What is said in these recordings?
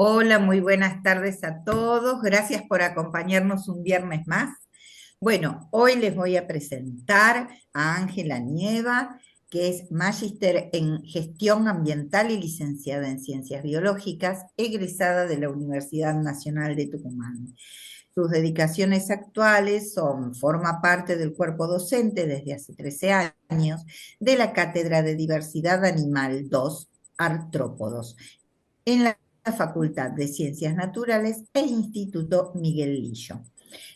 Hola, muy buenas tardes a todos. Gracias por acompañarnos un viernes más. Bueno, hoy les voy a presentar a Ángela Nieva, que es magíster en gestión ambiental y licenciada en ciencias biológicas, egresada de la Universidad Nacional de Tucumán. Sus dedicaciones actuales son, forma parte del cuerpo docente desde hace 13 años de la Cátedra de Diversidad Animal 2, Artrópodos, en la Facultad de Ciencias Naturales e Instituto Miguel Lillo.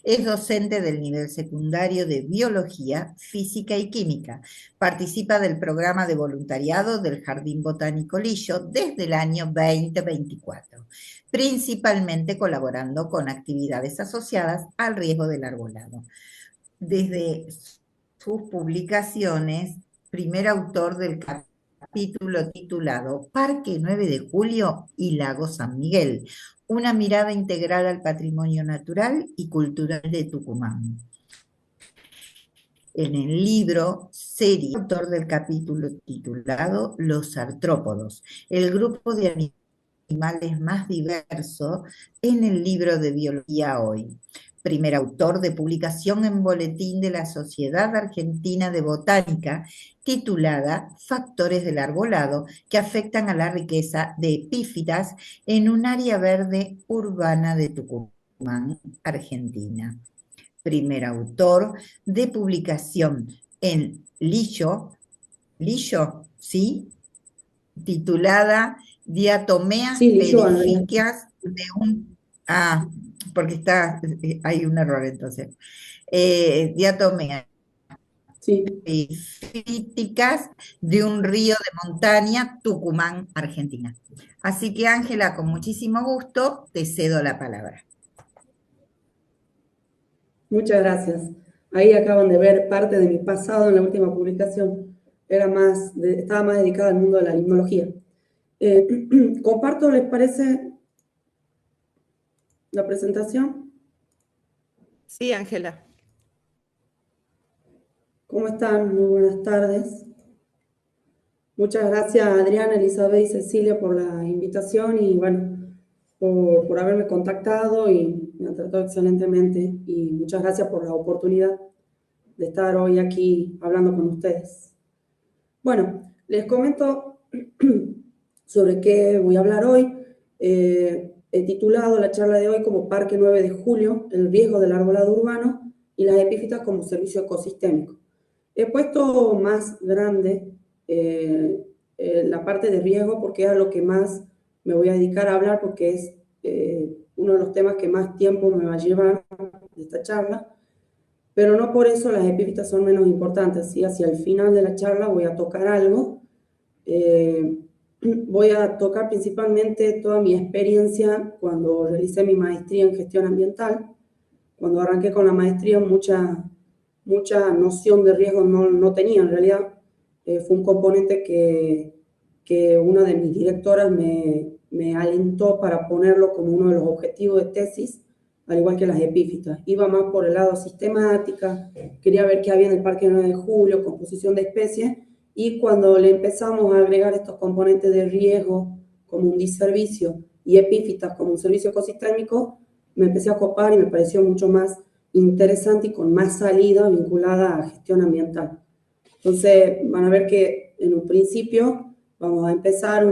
Es docente del nivel secundario de Biología, Física y Química. Participa del programa de voluntariado del Jardín Botánico Lillo desde el año 2024, principalmente colaborando con actividades asociadas al riesgo del arbolado. Desde sus publicaciones, primer autor del capítulo titulado Parque 9 de Julio y Lago San Miguel, una mirada integral al patrimonio natural y cultural de Tucumán. En el libro serie, autor del capítulo titulado Los artrópodos, el grupo de animales más diverso en el libro de Biología Hoy. Primer autor de publicación en Boletín de la Sociedad Argentina de Botánica, titulada Factores del arbolado que afectan a la riqueza de epífitas en un área verde urbana de Tucumán, Argentina. Primer autor de publicación en Lillo, ¿sí? Titulada Diatomeas Sí, Lilloa en realidad. epíficas de un... Ah, porque hay un error entonces. Diatomeas Sí, epíficas de un río de montaña, Tucumán, Argentina. Así que Ángela, con muchísimo gusto, te cedo la palabra. muchas gracias. Ahí acaban de ver parte de mi pasado en la última publicación. Estaba más dedicada al mundo de la limnología. Comparto, ¿les parece la presentación? Sí, Ángela. ¿Cómo están? Muy buenas tardes. Muchas gracias a Adriana, Elizabeth y Cecilia por la invitación y bueno, por haberme contactado y me han tratado excelentemente y muchas gracias por la oportunidad de estar hoy aquí hablando con ustedes. Bueno, les comento sobre qué voy a hablar hoy. He titulado la charla de hoy como Parque 9 de Julio, el riesgo del arbolado urbano y las epífitas como servicio ecosistémico. He puesto más grande la parte de riesgo porque es a lo que más me voy a dedicar a hablar porque es uno de los temas que más tiempo me va a llevar de esta charla, pero no por eso las epífitas son menos importantes. ¿Sí? Hacia el final de la charla voy a tocar algo. Voy a tocar principalmente toda mi experiencia cuando realicé mi maestría en gestión ambiental. Cuando arranqué con la maestría, mucha noción de riesgo no tenía en realidad. Fue un componente que una de mis directoras me alentó para ponerlo como uno de los objetivos de tesis, al igual que las epífitas. Iba más por el lado sistemática, quería ver qué había en el Parque 9 de Julio, composición de especies, y cuando le empezamos a agregar estos componentes de riesgo como un diservicio y epífitas como un servicio ecosistémico, me empecé a copar y me pareció mucho más interesante y con más salida vinculada a gestión ambiental. Entonces van a ver que en un principio vamos a empezar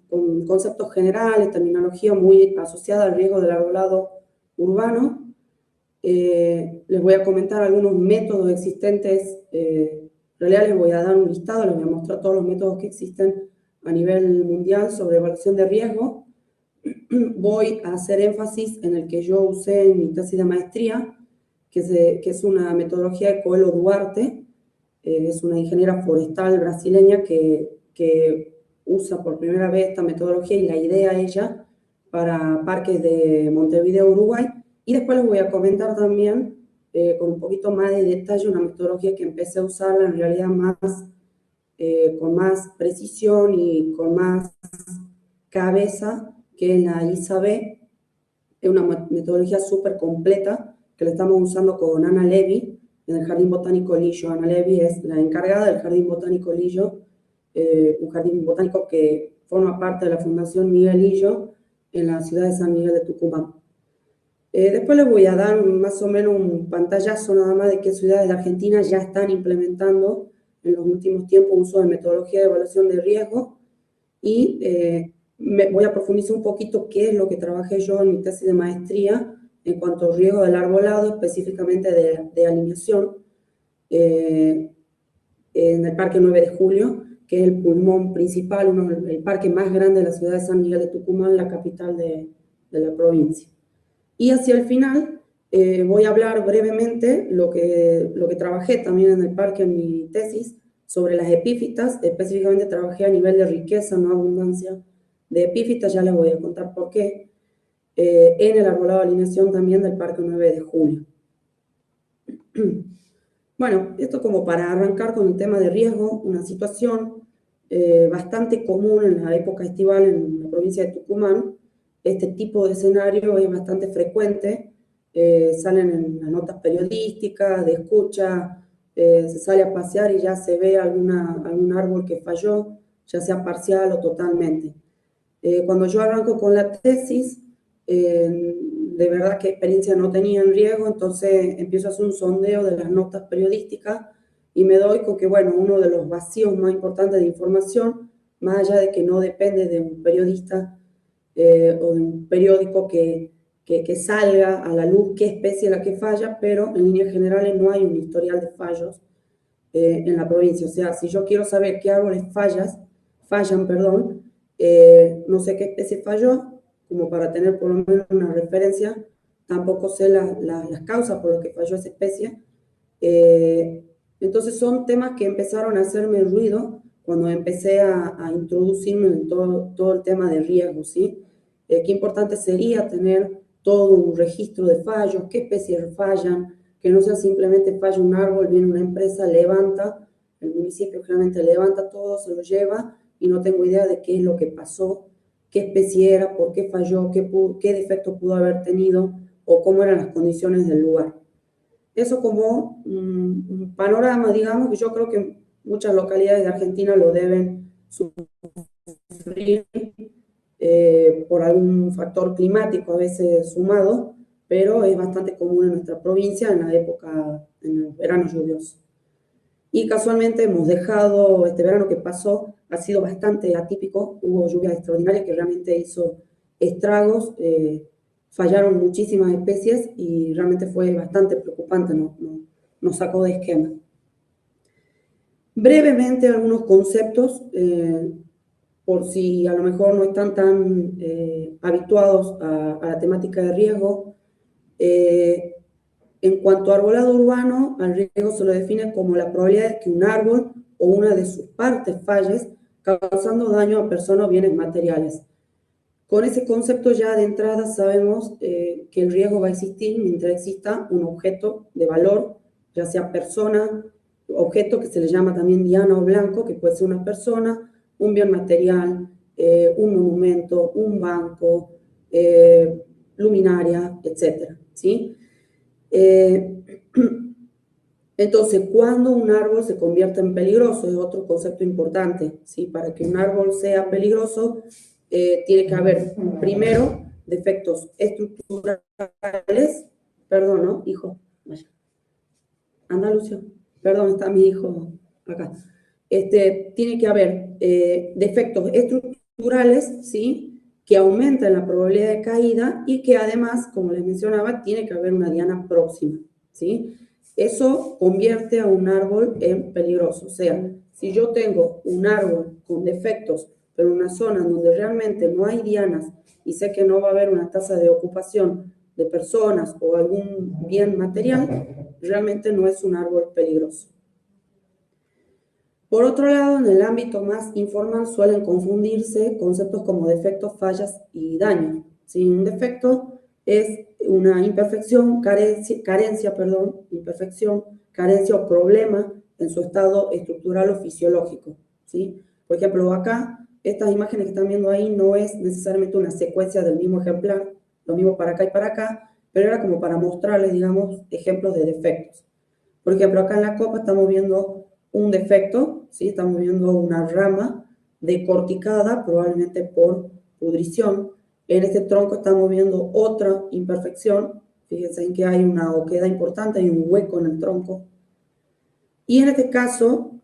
con conceptos generales, terminología muy asociada al riesgo del arbolado urbano. Les voy a comentar algunos métodos existentes. En realidad les voy a dar un listado, les voy a mostrar todos los métodos que existen a nivel mundial sobre evaluación de riesgo. Voy a hacer énfasis en el que yo usé en mi tesis de maestría, que es una metodología de Coelho Duarte. Es una ingeniera forestal brasileña que usa por primera vez esta metodología y la idea ella para parques de Montevideo, Uruguay. Y después les voy a comentar también con un poquito más de detalle una metodología que empecé a usarla en realidad con más precisión y con más cabeza, que es la ISAB. Es una metodología súper completa que la estamos usando con Ana Levy en el Jardín Botánico Lillo. Ana Levy es la encargada del Jardín Botánico Lillo, un jardín botánico que forma parte de la Fundación Miguel Lillo, en la ciudad de San Miguel de Tucumán. Después les voy a dar más o menos un pantallazo nada más de qué ciudades de Argentina ya están implementando en los últimos tiempos uso de metodología de evaluación de riesgo y voy a profundizar un poquito qué es lo que trabajé yo en mi tesis de maestría en cuanto al riesgo del arbolado, específicamente de alineación en el Parque 9 de Julio, que es el pulmón principal, el parque más grande de la ciudad de San Miguel de Tucumán, la capital de la provincia. Y hacia el final voy a hablar brevemente lo que trabajé también en el parque en mi tesis sobre las epífitas. Específicamente trabajé a nivel de riqueza, no abundancia de epífitas, ya les voy a contar por qué, en el arbolado de alineación también del Parque 9 de Julio. Bueno, esto como para arrancar con el tema de riesgo, una situación bastante común en la época estival en la provincia de Tucumán. Este tipo de escenario es bastante frecuente, salen en las notas periodísticas, de escucha, se sale a pasear y ya se ve algún árbol que falló, ya sea parcial o totalmente. Cuando yo arranco con la tesis, de verdad que experiencia no tenía en riesgo, entonces empiezo a hacer un sondeo de las notas periodísticas y me doy con que, bueno, uno de los vacíos más importantes de información, más allá de que no depende de un periodista o de un periódico que salga a la luz qué especie es la que falla, pero en líneas generales no hay un historial de fallos en la provincia. O sea, si yo quiero saber qué árboles fallan, no sé qué especie falló, como para tener por lo menos una referencia, tampoco sé las causas por las que falló esa especie. Entonces son temas que empezaron a hacerme ruido cuando empecé a introducirme en todo el tema de riesgo, ¿sí? Qué importante sería tener todo un registro de fallos, qué especies fallan, que no sea simplemente falla un árbol, viene una empresa, levanta, el municipio generalmente levanta todo, se lo lleva y no tengo idea de qué es lo que pasó, qué especie era, por qué falló, qué defecto pudo haber tenido o cómo eran las condiciones del lugar. Eso como un panorama, digamos, que yo creo que muchas localidades de Argentina lo deben sufrir por algún factor climático a veces sumado, pero es bastante común en nuestra provincia en el verano lluvioso. Y casualmente hemos dejado, este verano que pasó, ha sido bastante atípico, hubo lluvias extraordinarias que realmente hizo estragos, fallaron muchísimas especies y realmente fue bastante preocupante, nos sacó de esquema. Brevemente algunos conceptos, por si a lo mejor no están tan habituados a la temática de riesgo. En cuanto a arbolado urbano, al riesgo se lo define como la probabilidad de que un árbol o una de sus partes falles, causando daño a personas o bienes materiales. Con ese concepto ya de entrada sabemos que el riesgo va a existir mientras exista un objeto de valor, ya sea persona, objeto que se le llama también diana o blanco, que puede ser una persona, un bien material, un monumento, un banco, luminaria, etc. ¿Sí? Entonces, cuando un árbol se convierte en peligroso, es otro concepto importante, ¿sí? Para que un árbol sea peligroso, tiene que haber, primero, defectos estructurales, perdón, ¿no? Hijo, vaya. Anda, Lucio, perdón, está mi hijo acá. Tiene que haber defectos estructurales, ¿sí? Que aumentan la probabilidad de caída y que además, como les mencionaba, tiene que haber una diana próxima, ¿sí? Eso convierte a un árbol en peligroso. O sea, si yo tengo un árbol con defectos, pero en una zona donde realmente no hay dianas y sé que no va a haber una tasa de ocupación de personas o algún bien material, realmente no es un árbol peligroso. Por otro lado, en el ámbito más informal suelen confundirse conceptos como defectos, fallas y daño. ¿Sí? Un defecto es una imperfección, carencia o problema en su estado estructural o fisiológico. ¿Sí? Por ejemplo, acá, estas imágenes que están viendo ahí no es necesariamente una secuencia del mismo ejemplar, lo mismo para acá y para acá, pero era como para mostrarles, digamos, ejemplos de defectos. Por ejemplo, acá en la copa estamos viendo un defecto, ¿sí? Estamos viendo una rama decorticada, probablemente por pudrición. En este tronco estamos viendo otra imperfección. Fíjense en que hay una oquedad importante, hay un hueco en el tronco. Y en este caso,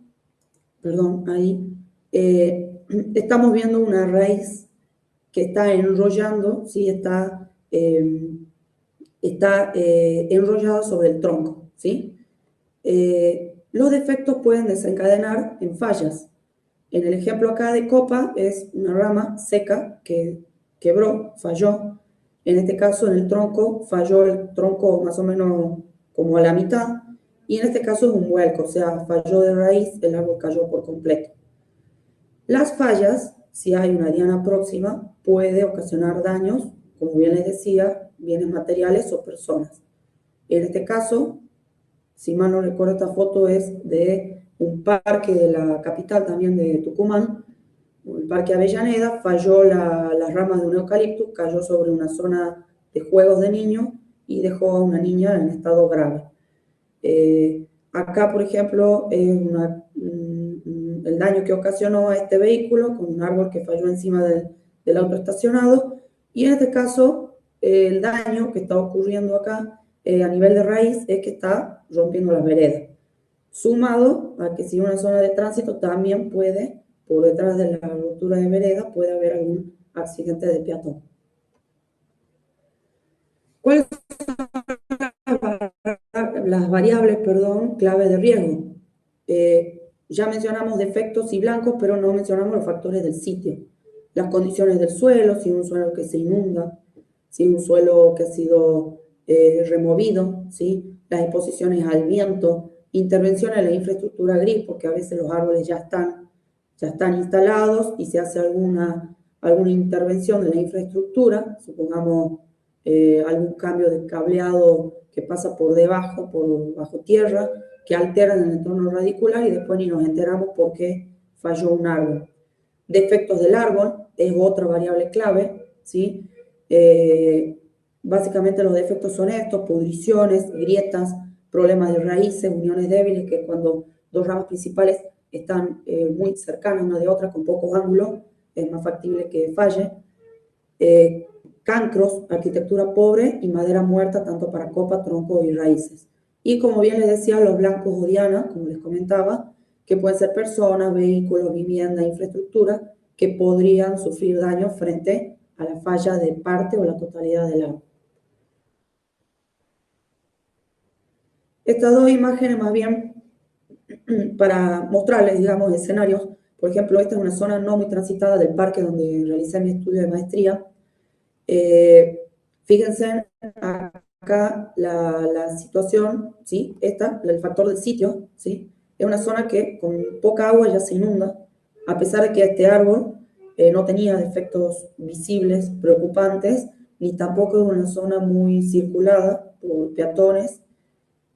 perdón, ahí, estamos viendo una raíz que está enrollando, ¿sí? Está enrollado sobre el tronco, ¿sí? Los defectos pueden desencadenar en fallas. En el ejemplo acá de copa es una rama seca que quebró, falló. En este caso, en el tronco, falló el tronco más o menos como a la mitad. Y en este caso es un vuelco, o sea, falló de raíz, el árbol cayó por completo. Las fallas, si hay una diana próxima, puede ocasionar daños, como bien les decía, bienes materiales o personas. En este caso, si mal no recuerdo, esta foto es de un parque de la capital también de Tucumán, el parque Avellaneda. Falló las ramas de un eucalipto, cayó sobre una zona de juegos de niños y dejó a una niña en estado grave. Acá, por ejemplo, el daño que ocasionó a este vehículo con un árbol que falló encima del auto estacionado, y en este caso el daño que está ocurriendo acá a nivel de raíz es que está rompiendo las veredas, sumado a que si una zona de tránsito también puede, por detrás de la rotura de vereda, puede haber algún accidente de peatón. ¿Cuáles las variables, clave de riesgo? Ya mencionamos defectos y blancos, pero no mencionamos los factores del sitio. Las condiciones del suelo, si es un suelo que se inunda, si es un suelo que ha sido removido, ¿sí? Las exposiciones al viento, intervención en la infraestructura gris, porque a veces los árboles ya están instalados y se hace alguna intervención de la infraestructura, supongamos algún cambio de cableado que pasa por debajo, por bajo tierra, que alteran el entorno radicular y después ni nos enteramos por qué falló un árbol. Defectos del árbol es otra variable clave, ¿sí? Básicamente los defectos son estos: pudriciones, grietas, problemas de raíces, uniones débiles, que cuando dos ramas principales están muy cercanas una de otra con pocos ángulos, es más factible que falle. Cancros, arquitectura pobre y madera muerta tanto para copa, tronco y raíces. Y como bien les decía, los blancos o dianas, como les comentaba, que pueden ser personas, vehículos, vivienda, infraestructura, que podrían sufrir daño frente a la falla de parte o la totalidad del árbol. Estas dos imágenes más bien para mostrarles, digamos, escenarios. Por ejemplo, esta es una zona no muy transitada del parque donde realicé mi estudio de maestría. Fíjense acá la situación, ¿sí? El factor del sitio, ¿sí? Es una zona que con poca agua ya se inunda, a pesar de que este árbol no tenía defectos visibles, preocupantes, ni tampoco es una zona muy circulada por peatones,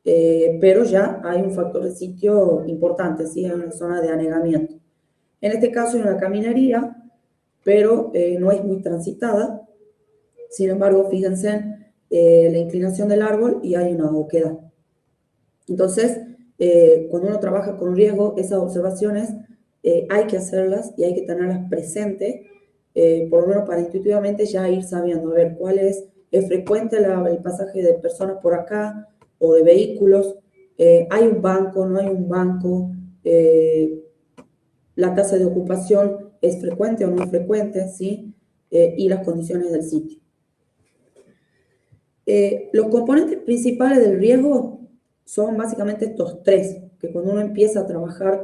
pero ya hay un factor de sitio importante, ¿sí? Es una zona de anegamiento. En este caso hay una caminería, pero no es muy transitada. Sin embargo, fíjense la inclinación del árbol y hay una oquedad. Entonces, cuando uno trabaja con riesgo, esas observaciones hay que hacerlas y hay que tenerlas presentes, por lo menos para intuitivamente ya ir sabiendo, a ver, cuál es frecuente el pasaje de personas por acá o de vehículos, hay un banco, no hay un banco, la tasa de ocupación es frecuente o no es frecuente, ¿sí? Y las condiciones del sitio. Los componentes principales del riesgo son básicamente estos tres, que cuando uno empieza a trabajar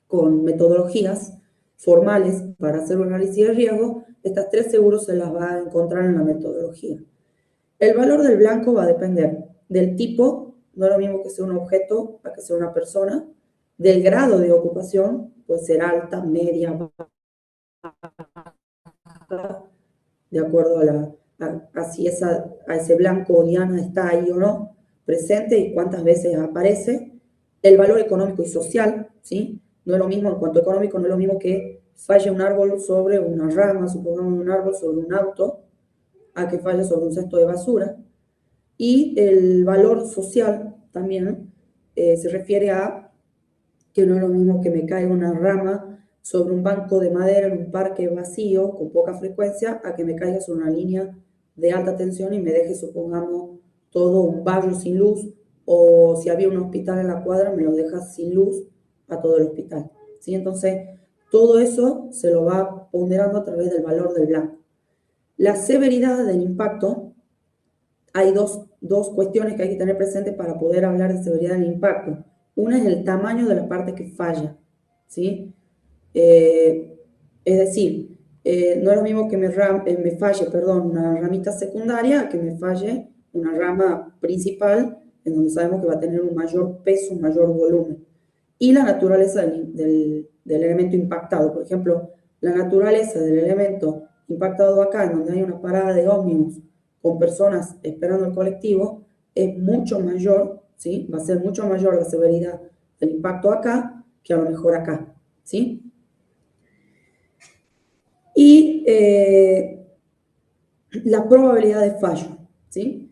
con metodologías formales para hacer un análisis de riesgo, estas tres seguros se las va a encontrar en la metodología. El valor del blanco va a depender del tipo, no es lo mismo que sea un objeto a que sea una persona, del grado de ocupación, puede ser alta, media, baja, de acuerdo a si a ese blanco o diana está ahí o no presente y cuántas veces aparece. El valor económico y social, ¿sí? No es lo mismo, en cuanto a económico, no es lo mismo que falle un árbol sobre una rama, supongamos un árbol sobre un auto, a que falle sobre un cesto de basura. Y el valor social también se refiere a que no es lo mismo que me caiga una rama sobre un banco de madera en un parque vacío con poca frecuencia a que me caiga sobre una línea de alta tensión y me deje, supongamos, todo un barrio sin luz, o si había un hospital en la cuadra, me lo deja sin luz a todo el hospital, ¿sí? Entonces, todo eso se lo va ponderando a través del valor del blanco. La severidad del impacto, hay dos cuestiones que hay que tener presentes para poder hablar de severidad del impacto. Una es el tamaño de la parte que falla, ¿sí? Es decir, no es lo mismo que me falle, una ramita secundaria que me falle una rama principal, en donde sabemos que va a tener un mayor peso, un mayor volumen. Y la naturaleza del elemento impactado. Por ejemplo, la naturaleza del elemento impactado acá, en donde hay una parada de ómnibus con personas esperando el colectivo, es mucho mayor, ¿sí? Va a ser mucho mayor la severidad del impacto acá que a lo mejor acá, ¿sí? Y la probabilidad de fallo, ¿sí?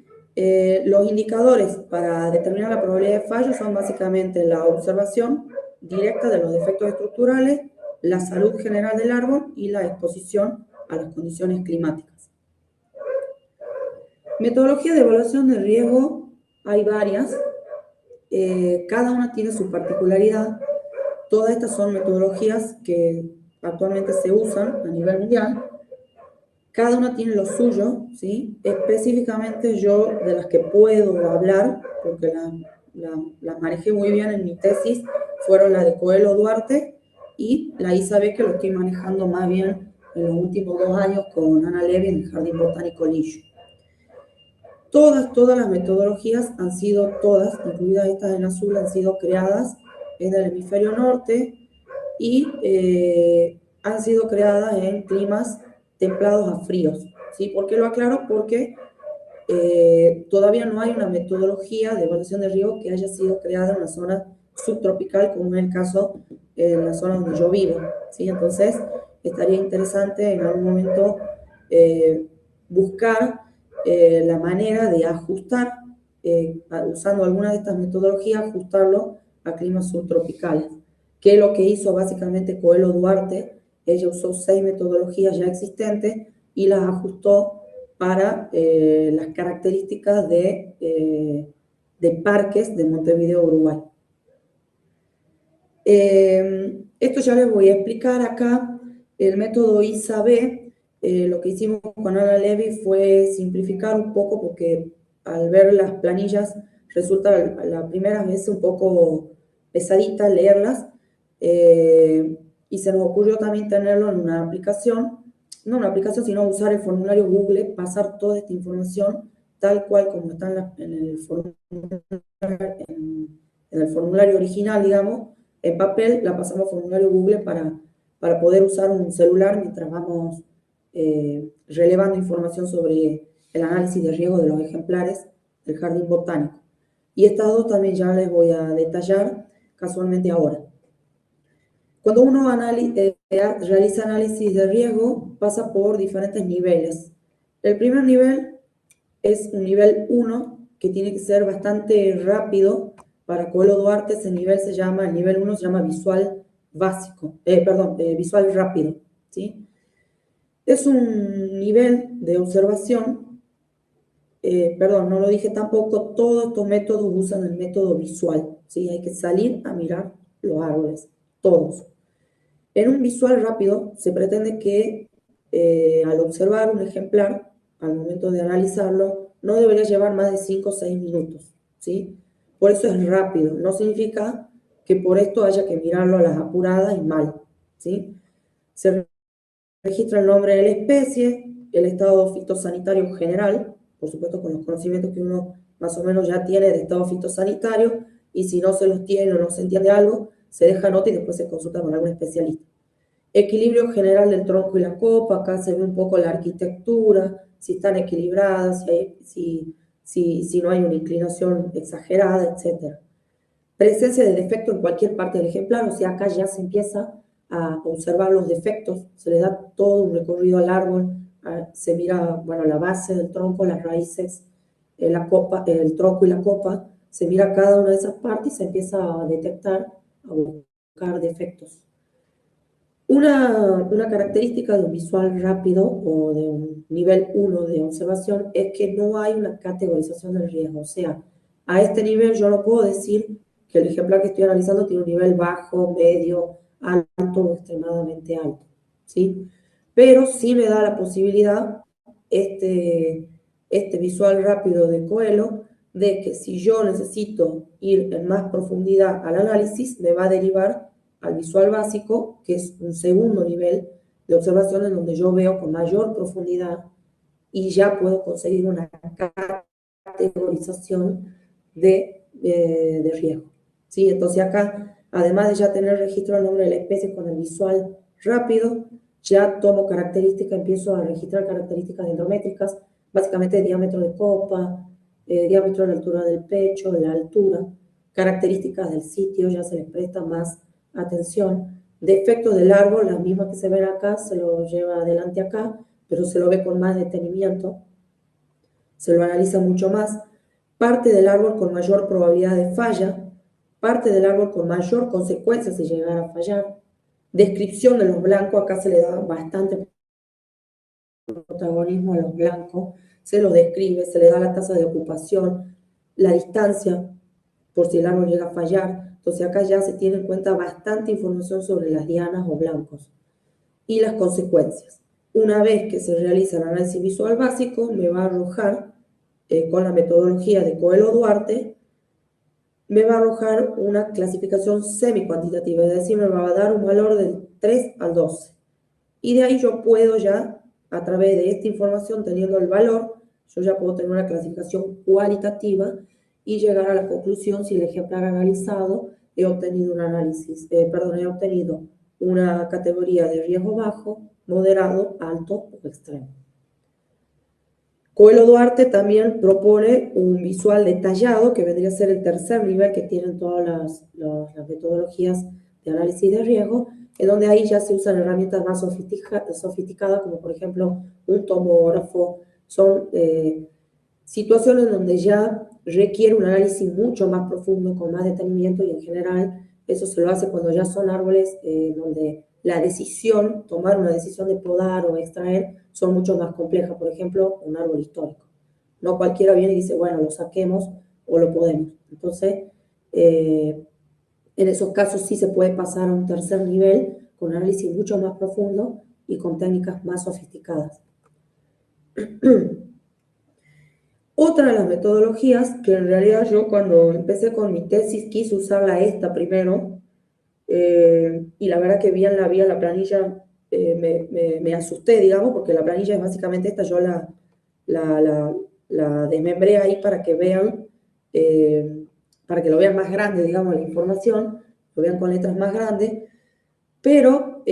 Los indicadores para determinar la probabilidad de fallo son básicamente la observación directa de los defectos estructurales, la salud general del árbol y la exposición a las condiciones climáticas. Metodología de evaluación de riesgo hay varias, cada una tiene su particularidad. Todas estas son metodologías que actualmente se usan a nivel mundial. Cada una tiene lo suyo, ¿sí? Específicamente yo, de las que puedo hablar, porque las manejé muy bien en mi tesis, fueron la de Coelho Duarte y la ISAB, que lo estoy manejando más bien en los últimos 2 años con Ana Levy en el Jardín Botánico Lillo. Todas las metodologías han sido, todas, incluidas estas en azul, han sido creadas en el hemisferio norte y han sido creadas en climas templados a fríos, ¿sí? ¿Por qué lo aclaro? Porque todavía no hay una metodología de evaluación de riesgo que haya sido creada en una zona subtropical, como es el caso en la zona donde yo vivo, ¿sí? Entonces, estaría interesante en algún momento buscar la manera de ajustar, usando alguna de estas metodologías, ajustarlo a climas subtropicales, que es lo que hizo básicamente Coelho Duarte. Ella usó 6 metodologías ya existentes y las ajustó para las características de parques de Montevideo, Uruguay. Esto ya les voy a explicar acá. El método ISAB, lo que hicimos con Ana Levy fue simplificar un poco, porque al ver las planillas resulta la primera vez un poco pesadita leerlas, y se nos ocurrió también tenerlo en una aplicación, no una aplicación, sino usar el formulario Google, pasar toda esta información tal cual como está en el formulario original, digamos, en papel, la pasamos a formulario Google para poder usar un celular mientras vamos relevando información sobre el análisis de riesgo de los ejemplares del jardín botánico. Y estas dos también ya les voy a detallar casualmente ahora. Cuando uno realiza análisis de riesgo, pasa por diferentes niveles. El primer nivel es un nivel 1, que tiene que ser bastante rápido. Para Coelho Duarte ese nivel el nivel 1 se llama visual básico, visual rápido, ¿sí? Es un nivel de observación, no lo dije tampoco, todos estos métodos usan el método visual, ¿sí? Hay que salir a mirar los árboles, todos. En un visual rápido se pretende que al observar un ejemplar, al momento de analizarlo, no debería llevar más de 5 o 6 minutos, ¿sí? Por eso es rápido, no significa que por esto haya que mirarlo a las apuradas y mal, ¿sí? Se registra el nombre de la especie, el estado fitosanitario general, por supuesto con los conocimientos que uno más o menos ya tiene de estado fitosanitario, y si no se los tiene o no se entiende algo, se deja nota y después se consulta con algún especialista. Equilibrio general del tronco y la copa, acá se ve un poco la arquitectura, si están equilibradas, si no hay una inclinación exagerada, etc. Presencia de defecto en cualquier parte del ejemplar, o sea, acá ya se empieza a observar los defectos, se le da todo un recorrido al árbol, se mira, bueno, la base del tronco, las raíces, la copa, el tronco y la copa, se mira cada una de esas partes y se empieza a detectar, a buscar defectos. Una característica de un visual rápido o de un nivel 1 de observación es que no hay una categorización del riesgo. O sea, a este nivel yo no puedo decir que el ejemplar que estoy analizando tiene un nivel bajo, medio, alto o extremadamente alto, ¿sí? Pero sí me da la posibilidad este visual rápido de Coelho de que si yo necesito ir en más profundidad al análisis, me va a derivar al visual básico, que es un segundo nivel de observación en donde yo veo con mayor profundidad y ya puedo conseguir una categorización de riesgo. ¿Sí? Entonces acá, además de ya tener registro del nombre de la especie con el visual rápido, ya tomo características, empiezo a registrar características dendrométricas, básicamente diámetro de copa, diámetro de la altura del pecho, la altura, características del sitio, ya se les presta más atención. Defectos del árbol, las mismas que se ven acá, se lo lleva adelante acá, pero se lo ve con más detenimiento, se lo analiza mucho más. Parte del árbol con mayor probabilidad de falla, parte del árbol con mayor consecuencia si llegara a fallar. Descripción de los blancos, acá se le da bastante protagonismo a los blancos, se los describe, se le da la tasa de ocupación, la distancia, por si el árbol llega a fallar. Entonces acá ya se tiene en cuenta bastante información sobre las dianas o blancos y las consecuencias. Una vez que se realiza el análisis visual básico, me va a arrojar, con la metodología de Coelho-Duarte, me va a arrojar una clasificación semi-cuantitativa, es decir, me va a dar un valor del 3 al 12. Y de ahí yo puedo ya, a través de esta información, teniendo el valor, yo ya puedo tener una clasificación cualitativa y llegar a la conclusión si el ejemplar analizado he obtenido un análisis, he obtenido una categoría de riesgo bajo, moderado, alto o extremo. Coelho-Duarte también propone un visual detallado, que vendría a ser el tercer nivel que tienen todas las metodologías de análisis de riesgo, en donde ahí ya se usan herramientas más sofisticadas, como por ejemplo un tomógrafo. Son situaciones donde ya requiere un análisis mucho más profundo, con más detenimiento, y en general eso se lo hace cuando ya son árboles donde la decisión, tomar una decisión de podar o extraer, son mucho más complejas. Por ejemplo, un árbol histórico. No cualquiera viene y dice, bueno, lo saquemos o lo podemos. Entonces, en esos casos sí se puede pasar a un tercer nivel con análisis mucho más profundo y con técnicas más sofisticadas. Otra de las metodologías, que en realidad yo cuando empecé con mi tesis quise usarla esta primero, y la verdad que bien la vi en la planilla, me asusté, digamos, porque la planilla es básicamente esta, yo la desmembré ahí para que vean, para que lo vean más grande, digamos, la información, lo vean con letras más grandes, pero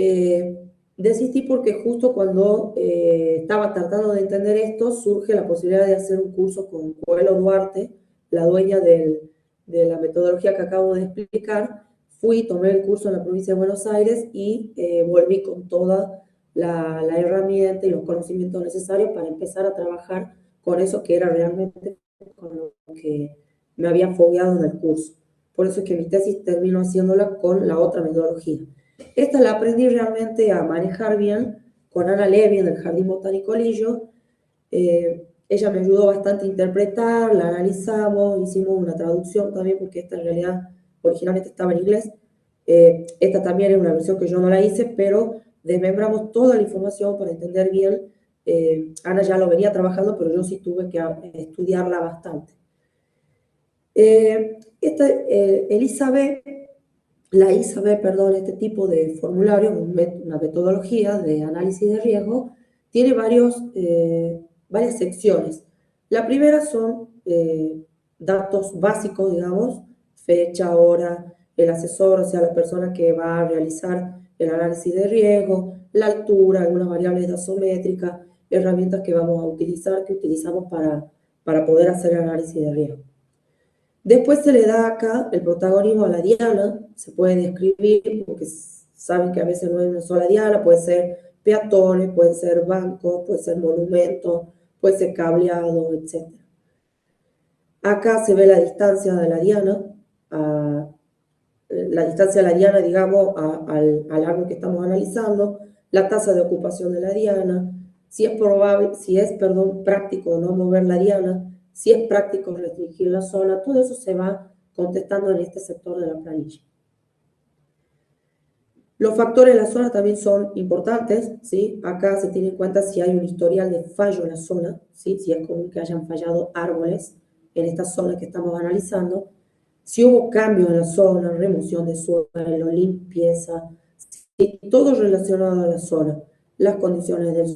desistí porque justo cuando estaba tratando de entender esto, surge la posibilidad de hacer un curso con Coelho-Duarte, la dueña de la metodología que acabo de explicar. Fui, tomé el curso en la provincia de Buenos Aires y volví con toda la herramienta y los conocimientos necesarios para empezar a trabajar con eso que era realmente con lo que me había fogueado en el curso. Por eso es que mi tesis termino haciéndola con la otra metodología. Esta la aprendí realmente a manejar bien con Ana Levy en el Jardín Botánico Lillo. Ella me ayudó bastante a interpretar, la analizamos, hicimos una traducción también, porque esta en realidad originalmente estaba en inglés. Esta también es una versión que yo no la hice, pero desmembramos toda la información para entender bien. Ana ya lo venía trabajando, pero yo sí tuve que estudiarla bastante. La ISAB, perdón, este tipo de formulario, una metodología de análisis de riesgo, tiene varias secciones. La primera son datos básicos, digamos, fecha, hora, el asesor, o sea, la persona que va a realizar el análisis de riesgo, la altura, algunas variables gasométricas, herramientas que vamos a utilizar, que utilizamos para poder hacer el análisis de riesgo. Después se le da acá el protagonismo a la diana, se puede describir, porque saben que a veces no es una sola diana, puede ser peatones, puede ser bancos, puede ser monumentos, puede ser cableado, etc. Acá se ve la distancia de la diana la distancia de la diana, digamos, al árbol que estamos analizando, la tasa de ocupación de la diana, si es probable, si es, perdón, práctico no mover la diana, si es práctico restringir la zona, todo eso se va contestando en este sector de la planilla. Los factores de la zona también son importantes, ¿sí? Acá se tiene en cuenta si hay un historial de fallo en la zona, ¿sí? Si es común que hayan fallado árboles en esta zona que estamos analizando, si hubo cambios en la zona, remoción de suelo, limpieza, ¿sí? Todo relacionado a la zona, las condiciones del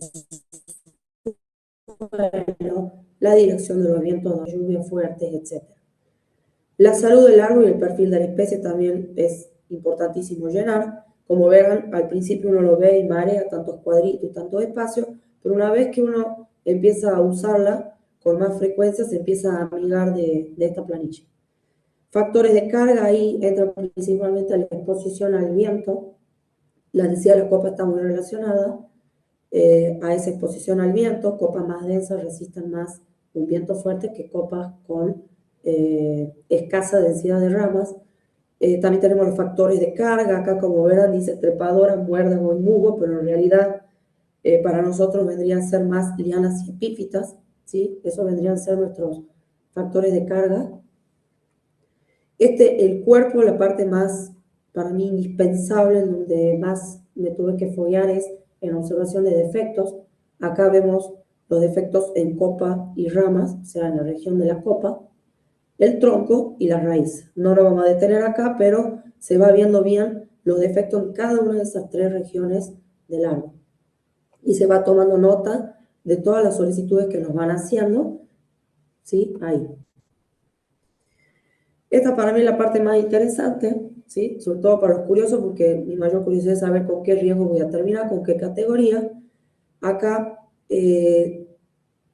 suelo, la dirección de los vientos de lluvia fuertes, etc. La salud del árbol y el perfil de la especie también es importantísimo llenar. Como verán, al principio uno lo ve y marea tantos cuadritos y tantos espacios, pero una vez que uno empieza a usarla con más frecuencia, se empieza a amigar de esta planilla. Factores de carga, ahí entra principalmente la exposición al viento. La densidad de la copa está muy relacionada a esa exposición al viento. Copas más densas resisten más un viento fuerte que copas con escasa densidad de ramas. También tenemos los factores de carga. Acá, como verán, dice trepadoras, muérdago y mugo, pero en realidad para nosotros vendrían a ser más lianas y epífitas, ¿sí? Esos vendrían a ser nuestros factores de carga. El cuerpo, la parte más, para mí, indispensable, en donde más me tuve que follar es en observación de defectos. Acá vemos los defectos en copa y ramas, o sea, en la región de la copa, el tronco y la raíz. No lo vamos a detener acá, pero se va viendo bien los defectos en cada una de esas tres regiones del árbol. Y se va tomando nota de todas las solicitudes que nos van haciendo, ¿sí? Ahí. Esta para mí es la parte más interesante, ¿sí? Sobre todo para los curiosos, porque mi mayor curiosidad es saber con qué riesgo voy a terminar, con qué categoría. Acá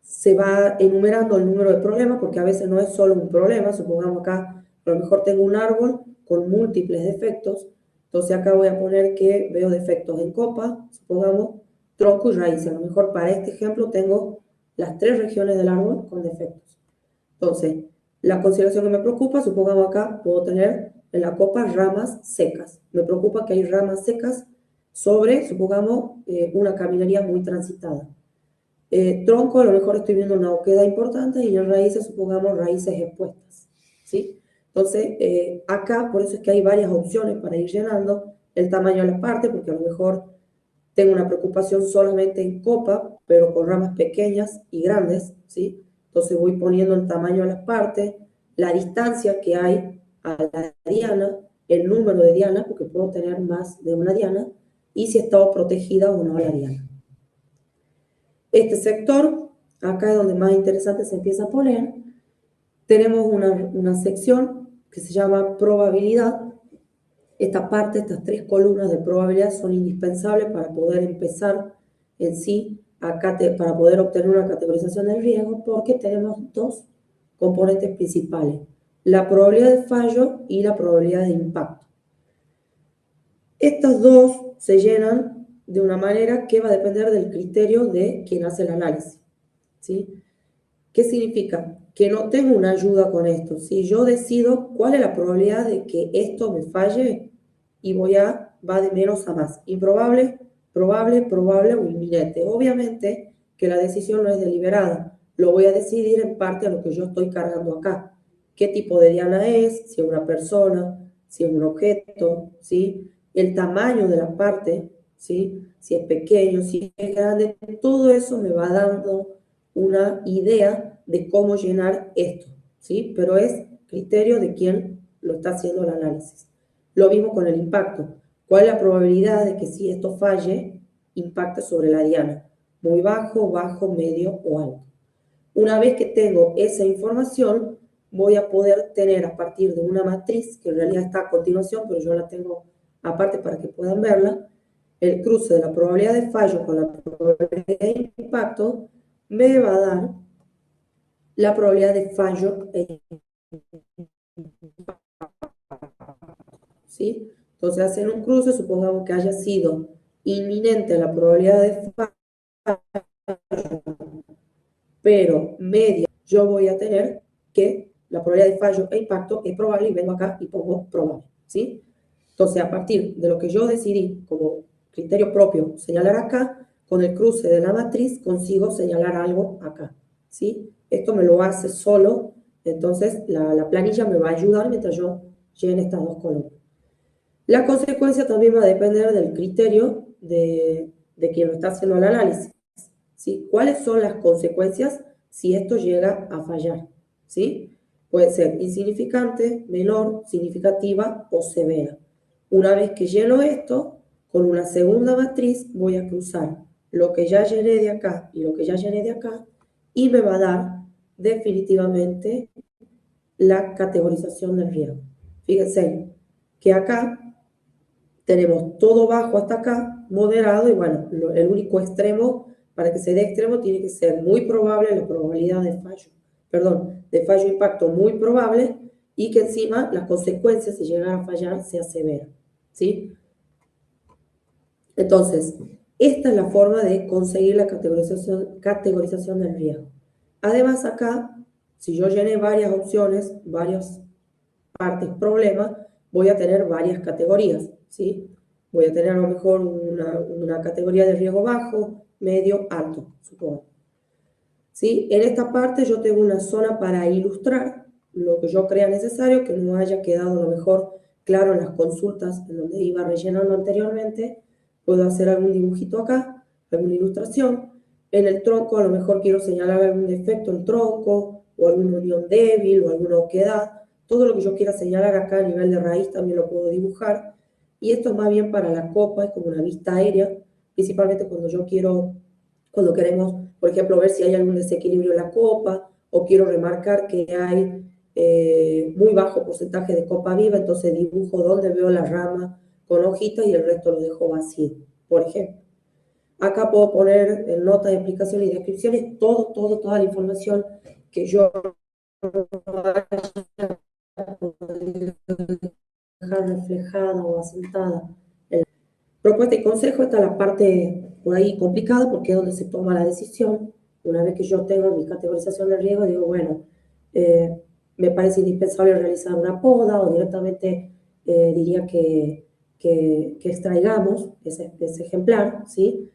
se va enumerando el número de problemas, porque a veces no es solo un problema. Supongamos acá, a lo mejor tengo un árbol con múltiples defectos. Entonces acá voy a poner que veo defectos en copa, supongamos, tronco y raíz. A lo mejor para este ejemplo tengo las tres regiones del árbol con defectos. Entonces, la consideración que me preocupa, supongamos acá, puedo tener en la copa ramas secas. Me preocupa que hay ramas secas sobre, supongamos, una caminaría muy transitada. Tronco, a lo mejor estoy viendo una oquedad importante, y en raíces, supongamos, raíces expuestas, ¿sí? Entonces, acá, por eso es que hay varias opciones para ir llenando el tamaño de la parte, porque a lo mejor tengo una preocupación solamente en copa, pero con ramas pequeñas y grandes, ¿sí? Entonces voy poniendo el tamaño de las partes, la distancia que hay a la diana, el número de dianas, porque puedo tener más de una diana, y si está protegida o no la diana. Este sector, acá es donde más interesante se empieza a poner. Tenemos una sección que se llama probabilidad. Esta parte, estas tres columnas de probabilidad son indispensables para poder empezar en sí, para poder obtener una categorización del riesgo, porque tenemos dos componentes principales: la probabilidad de fallo y la probabilidad de impacto. Estas dos se llenan de una manera que va a depender del criterio de quien hace el análisis, ¿sí? ¿Qué significa? Que no tengo una ayuda con esto. Si yo decido cuál es la probabilidad de que esto me falle, y va de menos a más. Improbable, probable, probable o inminente. Obviamente que la decisión no es deliberada. Lo voy a decidir en parte a lo que yo estoy cargando acá. ¿Qué tipo de diana es? Si es una persona, si es un objeto, ¿sí? El tamaño de la parte, ¿sí? Si es pequeño, si es grande. Todo eso me va dando una idea de cómo llenar esto, ¿sí? Pero es criterio de quien lo está haciendo el análisis. Lo mismo con el impacto. ¿Cuál es la probabilidad de que si esto falle, impacte sobre la diana? Muy bajo, bajo, medio o alto. Una vez que tengo esa información, voy a poder tener, a partir de una matriz, que en realidad está a continuación, pero yo la tengo aparte para que puedan verla, el cruce de la probabilidad de fallo con la probabilidad de impacto me va a dar la probabilidad de fallo, ¿sí? Entonces hacen un cruce, supongamos que haya sido inminente la probabilidad de fallo, pero media, yo voy a tener que la probabilidad de fallo e impacto es probable, y vengo acá y pongo probable, ¿sí? Entonces, a partir de lo que yo decidí como criterio propio señalar acá, con el cruce de la matriz consigo señalar algo acá, ¿sí? Esto me lo hace solo, entonces la planilla me va a ayudar mientras yo llene estas dos columnas. La consecuencia también va a depender del criterio de quien lo está haciendo el análisis, ¿sí? ¿Cuáles son las consecuencias si esto llega a fallar? ¿Sí? Puede ser insignificante, menor, significativa o severa. Una vez que lleno esto, con una segunda matriz voy a cruzar lo que ya llené de acá y lo que ya llené de acá y me va a dar definitivamente la categorización del riesgo. Fíjense que acá tenemos todo bajo hasta acá, moderado, y bueno, el único extremo, para que se dé extremo, tiene que ser muy probable la probabilidad de fallo, perdón, de fallo impacto muy probable, y que encima las consecuencias, si llegan a fallar, sea severa, ¿sí? Entonces, esta es la forma de conseguir la categorización del riesgo. Además, acá, si yo llené varias opciones, varias partes problema, voy a tener varias categorías, ¿sí? Voy a tener a lo mejor una categoría de riesgo bajo, medio, alto, supongo. ¿Sí? En esta parte yo tengo una zona para ilustrar lo que yo crea necesario, que no haya quedado a lo mejor claro en las consultas en donde iba rellenando anteriormente. Puedo hacer algún dibujito acá, alguna ilustración. En el tronco a lo mejor quiero señalar algún defecto en el tronco, o alguna unión débil, o alguna oquedad. Todo lo que yo quiera señalar acá a nivel de raíz también lo puedo dibujar. Y esto es más bien para la copa, es como una vista aérea, principalmente cuando queremos, por ejemplo, ver si hay algún desequilibrio en la copa, o quiero remarcar que hay muy bajo porcentaje de copa viva, entonces dibujo donde veo la rama con hojitas y el resto lo dejo vacío, por ejemplo. Acá puedo poner en notas de explicación y descripciones toda la información que yo dejar reflejada o asentada. Propuesta y consejo, está la parte por ahí complicada porque es donde se toma la decisión. Una vez que yo tengo mi categorización de riesgo, digo, bueno, me parece indispensable realizar una poda, o directamente diría que extraigamos ese ejemplar, ¿sí?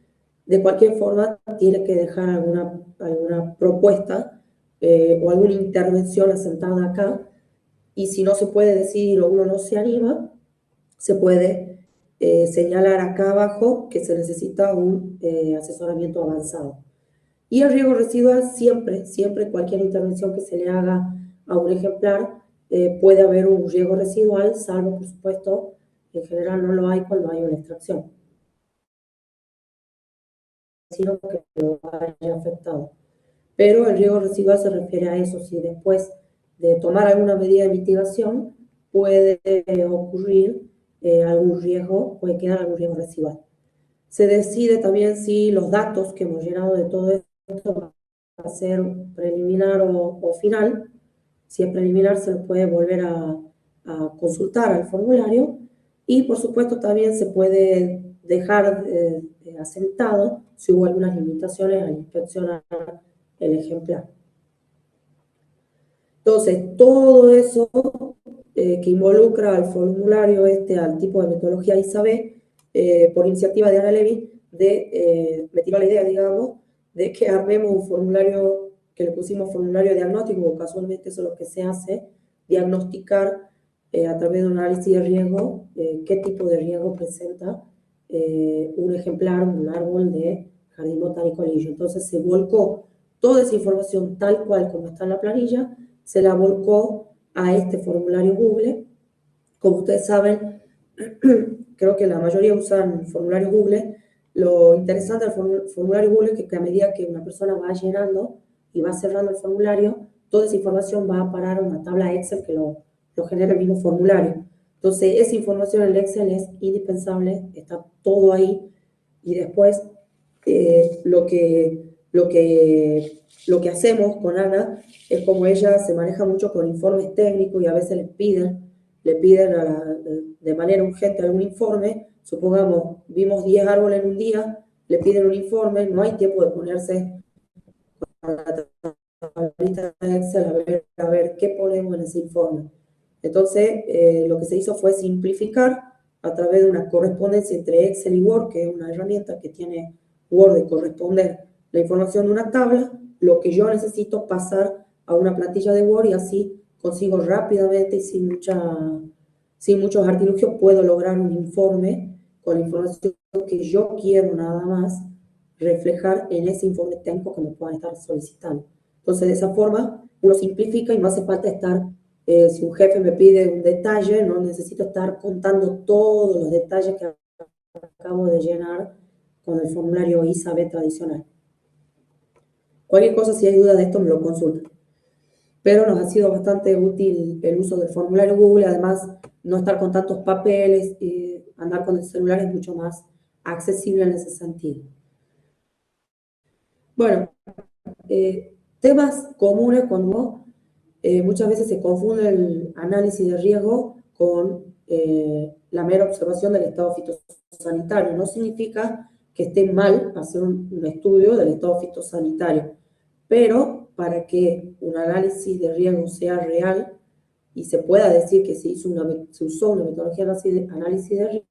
De cualquier forma, tiene que dejar alguna propuesta o alguna intervención asentada acá, y si no se puede decidir o uno no se anima, se puede señalar acá abajo que se necesita un asesoramiento avanzado. Y el riesgo residual, siempre cualquier intervención que se le haga a un ejemplar, puede haber un riesgo residual, salvo, por supuesto, en general no lo hay cuando hay una extracción, sino que lo haya afectado. Pero el riesgo residual se refiere a eso, si después de tomar alguna medida de mitigación puede ocurrir algún riesgo, puede quedar algún riesgo residual. Se decide también si los datos que hemos llenado de todo esto va a ser preliminar o final. Si es preliminar, se lo puede volver a consultar al formulario, y por supuesto también se puede dejar asentado si hubo algunas limitaciones al inspeccionar el ejemplar. Entonces, todo eso que involucra al formulario al tipo de metodología ISAB, por iniciativa de Ana Levy, me tiró la idea, digamos, de que armemos un formulario que le pusimos formulario diagnóstico, porque casualmente eso es lo que se hace, diagnosticar a través de un análisis de riesgo qué tipo de riesgo presenta un ejemplar, un árbol de jardín botánico Lillo. Entonces se volcó toda esa información tal cual como está en la planilla, se la volcó a este formulario Google. Como ustedes saben, creo que la mayoría usan formulario Google. Lo interesante del formulario Google es que a medida que una persona va llenando y va cerrando el formulario, toda esa información va a parar a una tabla Excel que lo genera el mismo formulario. Entonces, esa información en el Excel es indispensable, está todo ahí, y después lo que hacemos con Ana es, como ella se maneja mucho con informes técnicos y a veces le piden de manera urgente algún informe. Supongamos, vimos 10 árboles en un día, le piden un informe, no hay tiempo de ponerse a la tablita de Excel a ver qué ponemos en ese informe. Entonces, lo que se hizo fue simplificar a través de una correspondencia entre Excel y Word, que es una herramienta que tiene Word de corresponder la información de una tabla, lo que yo necesito pasar a una plantilla de Word y así consigo rápidamente y sin muchos artilugios puedo lograr un informe con la información que yo quiero nada más reflejar en ese informe técnico que me puedan estar solicitando. Entonces, de esa forma, uno simplifica y no hace falta estar, si un jefe me pide un detalle, no necesito estar contando todos los detalles que acabo de llenar con el formulario ISAB tradicional. Cualquier cosa, si hay duda de esto, me lo consultan. Pero nos ha sido bastante útil el uso del formulario Google, además no estar con tantos papeles, andar con el celular es mucho más accesible en ese sentido. Bueno, temas comunes cuando muchas veces se confunde el análisis de riesgo con la mera observación del estado fitosanitario. No significa que esté mal hacer un estudio del estado fitosanitario, pero para que un análisis de riesgo sea real y se pueda decir que se usó una metodología de análisis de riesgo,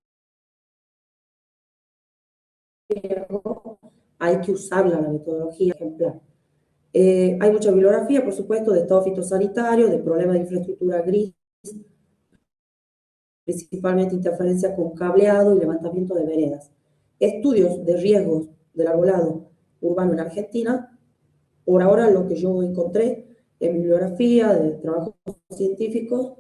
hay que usar la metodología ejemplar. Hay mucha bibliografía, por supuesto, de estado fitosanitario, de problemas de infraestructura gris, principalmente interferencia con cableado y levantamiento de veredas. Estudios de riesgos del arbolado urbano en Argentina. Por ahora, lo que yo encontré en bibliografía, de trabajos científicos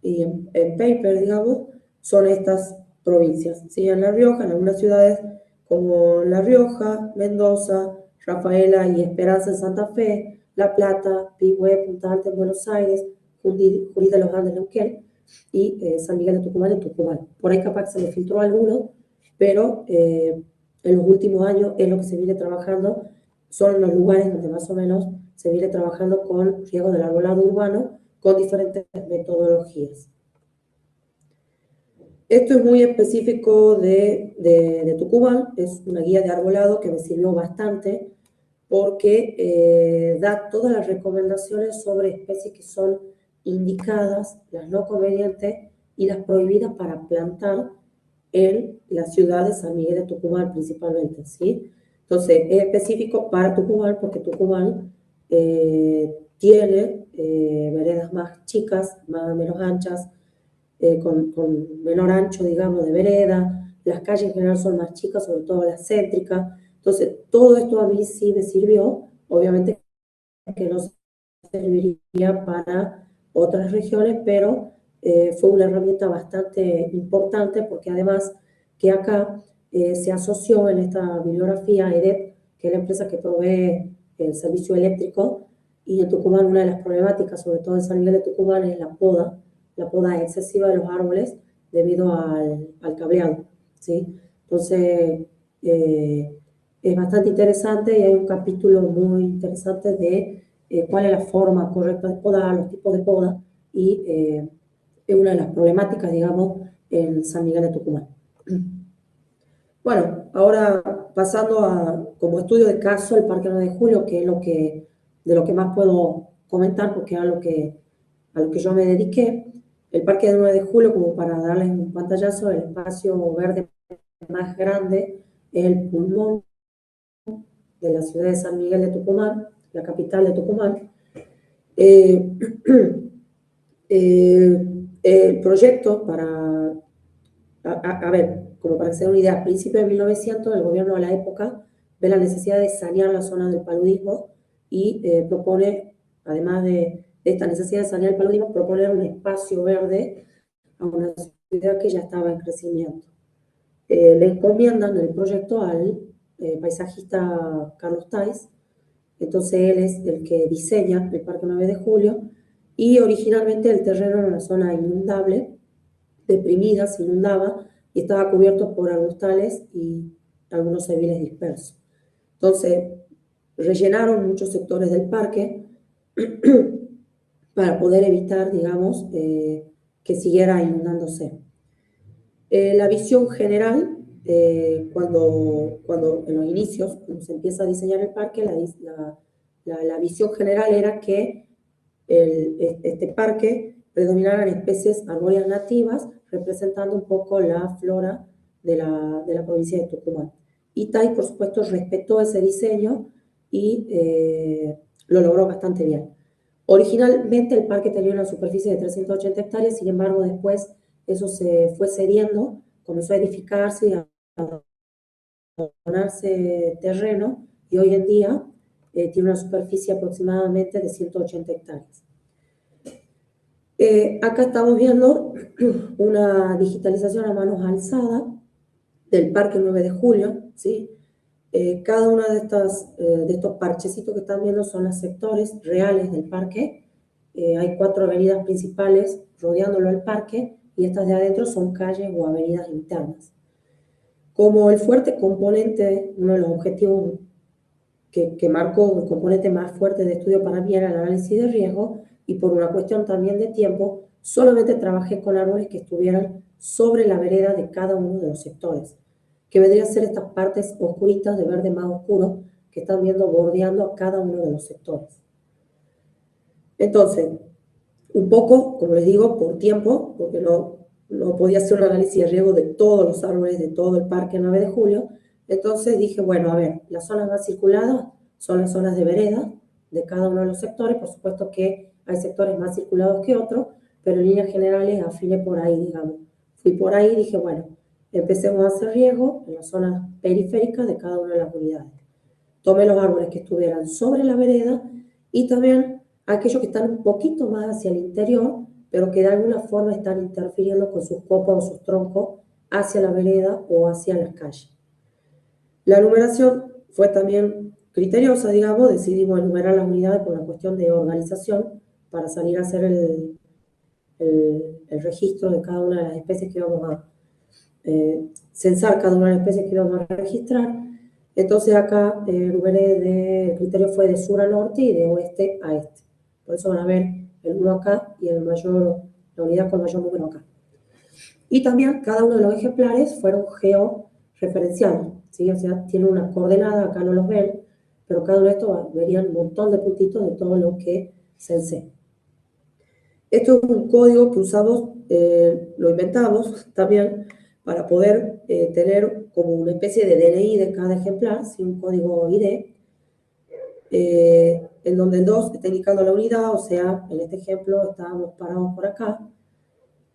y en paper, digamos, son estas provincias. ¿Sí? En La Rioja, en algunas ciudades como La Rioja, Mendoza, Rafaela y Esperanza en Santa Fe, La Plata, Pigüé, Punta Alta en Buenos Aires, Junín de los Andes en Neuquén y San Miguel de Tucumán en Tucumán. Por ahí capaz que se me filtró alguno, pero en los últimos años es lo que se viene trabajando, son los lugares donde más o menos se viene trabajando con riesgo del arbolado urbano con diferentes metodologías. Esto es muy específico de Tucumán, es una guía de arbolado que me sirvió bastante porque da todas las recomendaciones sobre especies que son indicadas, las no convenientes y las prohibidas para plantar en la ciudad de San Miguel de Tucumán principalmente, ¿sí? Entonces, es específico para Tucumán porque Tucumán tiene veredas más chicas, menos anchas, con menor ancho, digamos, de vereda, las calles en general son más chicas, sobre todo las céntricas. Entonces, todo esto a mí sí me sirvió, obviamente que no serviría para otras regiones, pero fue una herramienta bastante importante porque además que acá se asoció en esta bibliografía a EDET, que es la empresa que provee el servicio eléctrico, y en Tucumán una de las problemáticas, sobre todo en San Miguel de Tucumán, es la poda excesiva de los árboles debido al cableado, ¿sí? Entonces, es bastante interesante y hay un capítulo muy interesante de cuál es la forma correcta de podar, los tipos de poda y es una de las problemáticas, digamos, en San Miguel de Tucumán. Bueno, ahora pasando como estudio de caso, el Parque 9 de Julio, que es de lo que más puedo comentar, porque es a lo que yo me dediqué. El Parque 9 de Julio, como para darles un pantallazo, el espacio verde más grande es el pulmón de la ciudad de San Miguel de Tucumán, la capital de Tucumán. El proyecto a ver, como para hacer una idea, a principios de 1900 el gobierno de la época ve la necesidad de sanear la zona del paludismo y propone, además de esta necesidad de sanear el paludismo, proponer un espacio verde a una ciudad que ya estaba en crecimiento. Le encomiendan el proyecto al paisajista Carlos Tais, entonces él es el que diseña el Parque 9 de Julio y originalmente el terreno era una zona inundable, deprimida, se inundaba y estaba cubierto por arbustales y algunos civiles dispersos. Entonces, rellenaron muchos sectores del parque para poder evitar, digamos, que siguiera inundándose. La visión general, cuando en los inicios, cuando se empieza a diseñar el parque, la visión general era que este parque predominaran especies arbóreas nativas representando un poco la flora de la provincia de Tucumán. Itay, por supuesto, respetó ese diseño y lo logró bastante bien. Originalmente el parque tenía una superficie de 380 hectáreas, sin embargo después eso se fue cediendo, comenzó a edificarse y a donarse terreno y hoy en día tiene una superficie aproximadamente de 180 hectáreas. Acá estamos viendo una digitalización a manos alzadas del Parque 9 de Julio, ¿sí? Cada uno de estos parchecitos que están viendo son los sectores reales del parque. Hay 4 avenidas principales rodeándolo el parque y estas de adentro son calles o avenidas internas. Como el fuerte componente, uno de los objetivos que marcó el componente más fuerte de estudio para mí era el análisis de riesgo, y por una cuestión también de tiempo, solamente trabajé con árboles que estuvieran sobre la vereda de cada uno de los sectores, que vendrían a ser estas partes oscuritas de verde más oscuro que están viendo bordeando a cada uno de los sectores. Entonces, un poco, como les digo, por tiempo, porque no podía hacer un análisis de riesgo de todos los árboles de todo el parque 9 de julio, entonces dije, bueno, a ver, las zonas más circuladas son las zonas de vereda de cada uno de los sectores. Por supuesto que hay sectores más circulados que otros, pero en líneas generales afiné por ahí, digamos. Fui por ahí y dije, bueno, empecemos a hacer riesgo en las zonas periféricas de cada una de las unidades. Tomé los árboles que estuvieran sobre la vereda y también aquellos que están un poquito más hacia el interior, pero que de alguna forma están interfiriendo con sus copas o sus troncos hacia la vereda o hacia las calles. La numeración fue también criteriosa, digamos. Decidimos enumerar las unidades por una cuestión de organización para salir a hacer el registro de cada una de las especies que íbamos a censar, cada una de las especies que íbamos a registrar. Entonces acá el criterio fue de sur a norte y de oeste a este. Por eso van a ver el 1 acá y la unidad con mayor número acá. Y también cada uno de los ejemplares fueron georreferenciados, ¿sí? O sea, tiene una coordenada, acá no los ven, pero cada uno de estos verían un montón de puntitos de todo lo que censé. Esto es un código que usamos, lo inventamos también para poder tener como una especie de DNI de cada ejemplar, ¿sí? Un código ID, en donde el 2 está indicando la unidad, o sea, en este ejemplo estábamos parados por acá.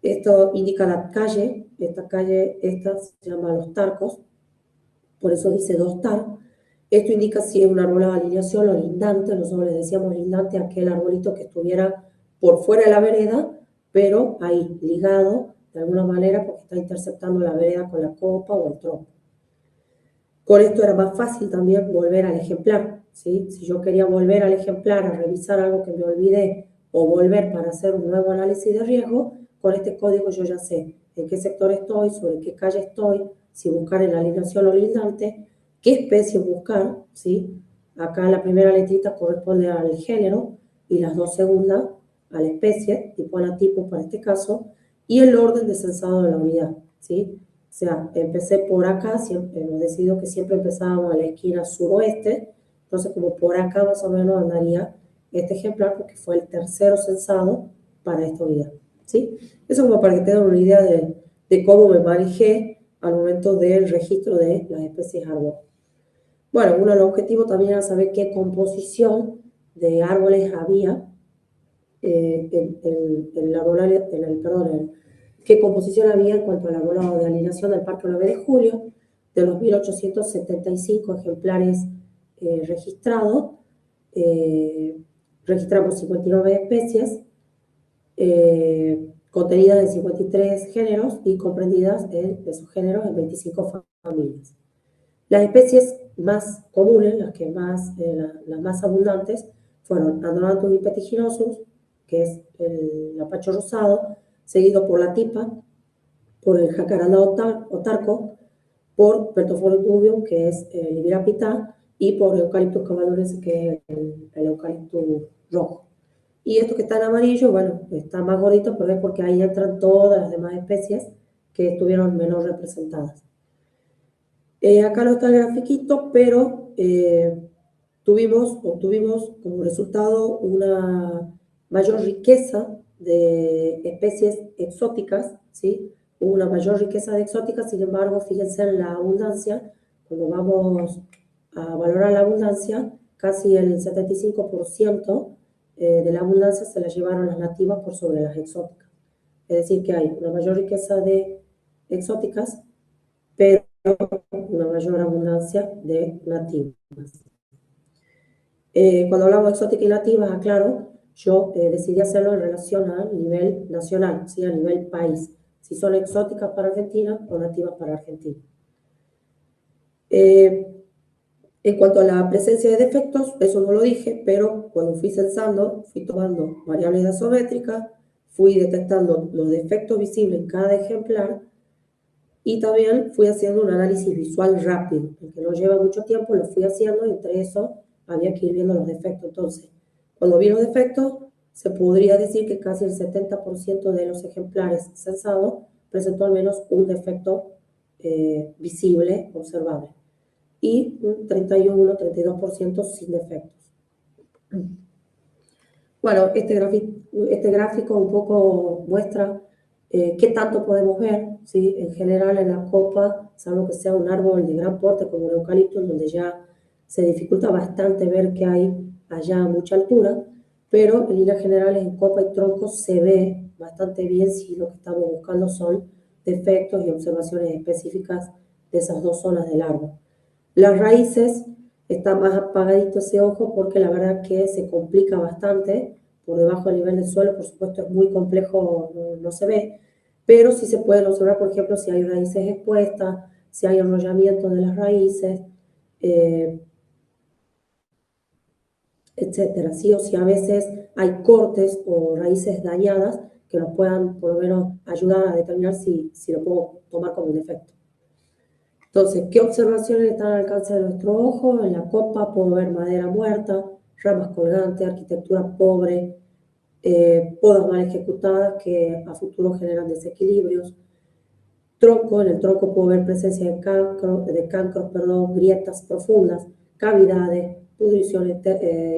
Esto indica la calle, esta se llama Los Tarcos, por eso dice 2 tar. Esto indica si es un arbolado de alineación o lindante. Nosotros le decíamos lindante a aquel arbolito que estuviera por fuera de la vereda, pero ahí, ligado de alguna manera, porque está interceptando la vereda con la copa o el tronco. Con esto era más fácil también volver al ejemplar, ¿sí? Si yo quería volver al ejemplar a revisar algo que me olvidé o volver para hacer un nuevo análisis de riesgo, con este código yo ya sé en qué sector estoy, sobre qué calle estoy, si buscar en la alineación o lindante, qué especie buscar, ¿sí? Acá la primera letrita corresponde al género y las 2 segundas a la especie, tipo anatipo para este caso, y el orden de censado de la unidad, ¿sí? O sea, empecé por acá, hemos decidido que siempre empezábamos a la esquina suroeste, entonces como por acá más o menos andaría este ejemplar porque fue el tercero censado para esta unidad, ¿sí? Eso como para que tengan una idea de cómo me manejé al momento del registro de las especies árboles. Bueno, uno de los objetivos también era saber qué composición de árboles había qué composición había en cuanto al arbolado de alineación del Parque 9 de Julio. De los 1.875 ejemplares registrados, registramos 59 especies, contenidas en 53 géneros y comprendidas de esos géneros en 25 familias. Las especies más comunes, las más abundantes, fueron Androdanthus impetiginosum, que es el lapacho rosado, seguido por la tipa, por el jacaranda otarco, por Peltophorus nubium, que es el Ibirapitá, y por Eucalyptus camaldurensis, que es el eucaliptus rojo. Y esto que está en amarillo, bueno, está más gordito, pero es porque ahí entran todas las demás especies que estuvieron menos representadas. Acá no está el grafiquito, pero obtuvimos como resultado una mayor riqueza de especies exóticas, ¿sí? una mayor riqueza de exóticas. Sin embargo, fíjense en la abundancia, cuando vamos a valorar la abundancia, casi el 75% de la abundancia se la llevaron las nativas por sobre las exóticas. Es decir, que hay una mayor riqueza de exóticas, pero una mayor abundancia de nativas. Cuando hablamos de exóticas y nativas, aclaro, yo decidí hacerlo en relación al nivel nacional, ¿sí? A nivel país, si son exóticas para Argentina o nativas para Argentina. En cuanto a la presencia de defectos, eso no lo dije, pero cuando fui censando, fui tomando variables gasométricas, fui detectando los defectos visibles en cada ejemplar y también fui haciendo un análisis visual rápido, porque no lleva mucho tiempo, lo fui haciendo y entre eso había que ir viendo los defectos. Entonces, cuando vi los defectos, se podría decir que casi el 70% de los ejemplares censados presentó al menos un defecto visible, observable, y un 31-32% sin defectos. Bueno, este gráfico un poco muestra qué tanto podemos ver, ¿sí? En general en la copa, salvo que sea un árbol de gran porte como el eucalipto, en donde ya se dificulta bastante ver que hay allá a mucha altura, pero en líneas generales en copa y tronco se ve bastante bien si lo que estamos buscando son defectos y observaciones específicas de esas dos zonas del árbol. Las raíces, está más apagadito ese ojo porque la verdad que se complica bastante por debajo del nivel del suelo. Por supuesto es muy complejo, no se ve, pero sí se pueden observar, por ejemplo, si hay raíces expuestas, si hay enrollamiento de las raíces, etcétera, ¿sí? O si a veces hay cortes o raíces dañadas que nos puedan por lo menos ayudar a determinar si lo puedo tomar como un defecto. Entonces, ¿qué observaciones están al alcance de nuestro ojo? En la copa puedo ver madera muerta, ramas colgantes, arquitectura pobre, podas mal ejecutadas que a futuro generan desequilibrios. Tronco, en el tronco puedo ver presencia de cancros, grietas profundas, cavidades, pudriciones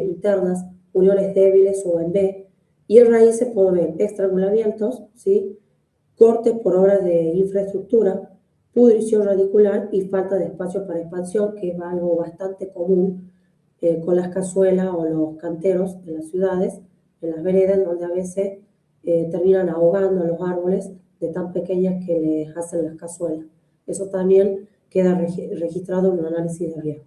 internas, uniones débiles o en B. Y en raíces puedo ver estrangulamientos, ¿sí? Cortes por obras de infraestructura, pudrición radicular y falta de espacio para expansión, que es algo bastante común con las cazuelas o los canteros en las ciudades, en las veredas, donde a veces terminan ahogando a los árboles de tan pequeñas que les hacen las cazuelas. Eso también queda registrado en un análisis de riesgo.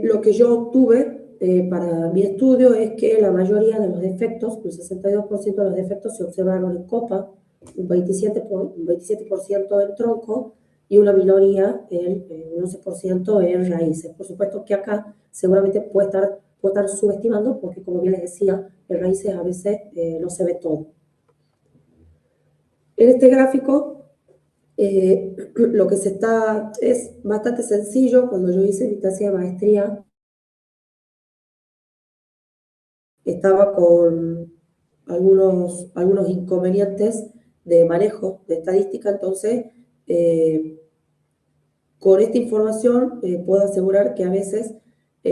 Lo que yo obtuve para mi estudio es que la mayoría de los defectos, el 62% de los defectos se observaron en copa, un 27% en tronco y una minoría, un 11% en raíces. Por supuesto que acá seguramente puede estar subestimando porque, como bien les decía, en raíces a veces no se ve todo. En este gráfico, lo que es bastante sencillo. Cuando yo hice mi tesis de maestría, estaba con algunos inconvenientes de manejo de estadística, entonces con esta información puedo asegurar que a veces,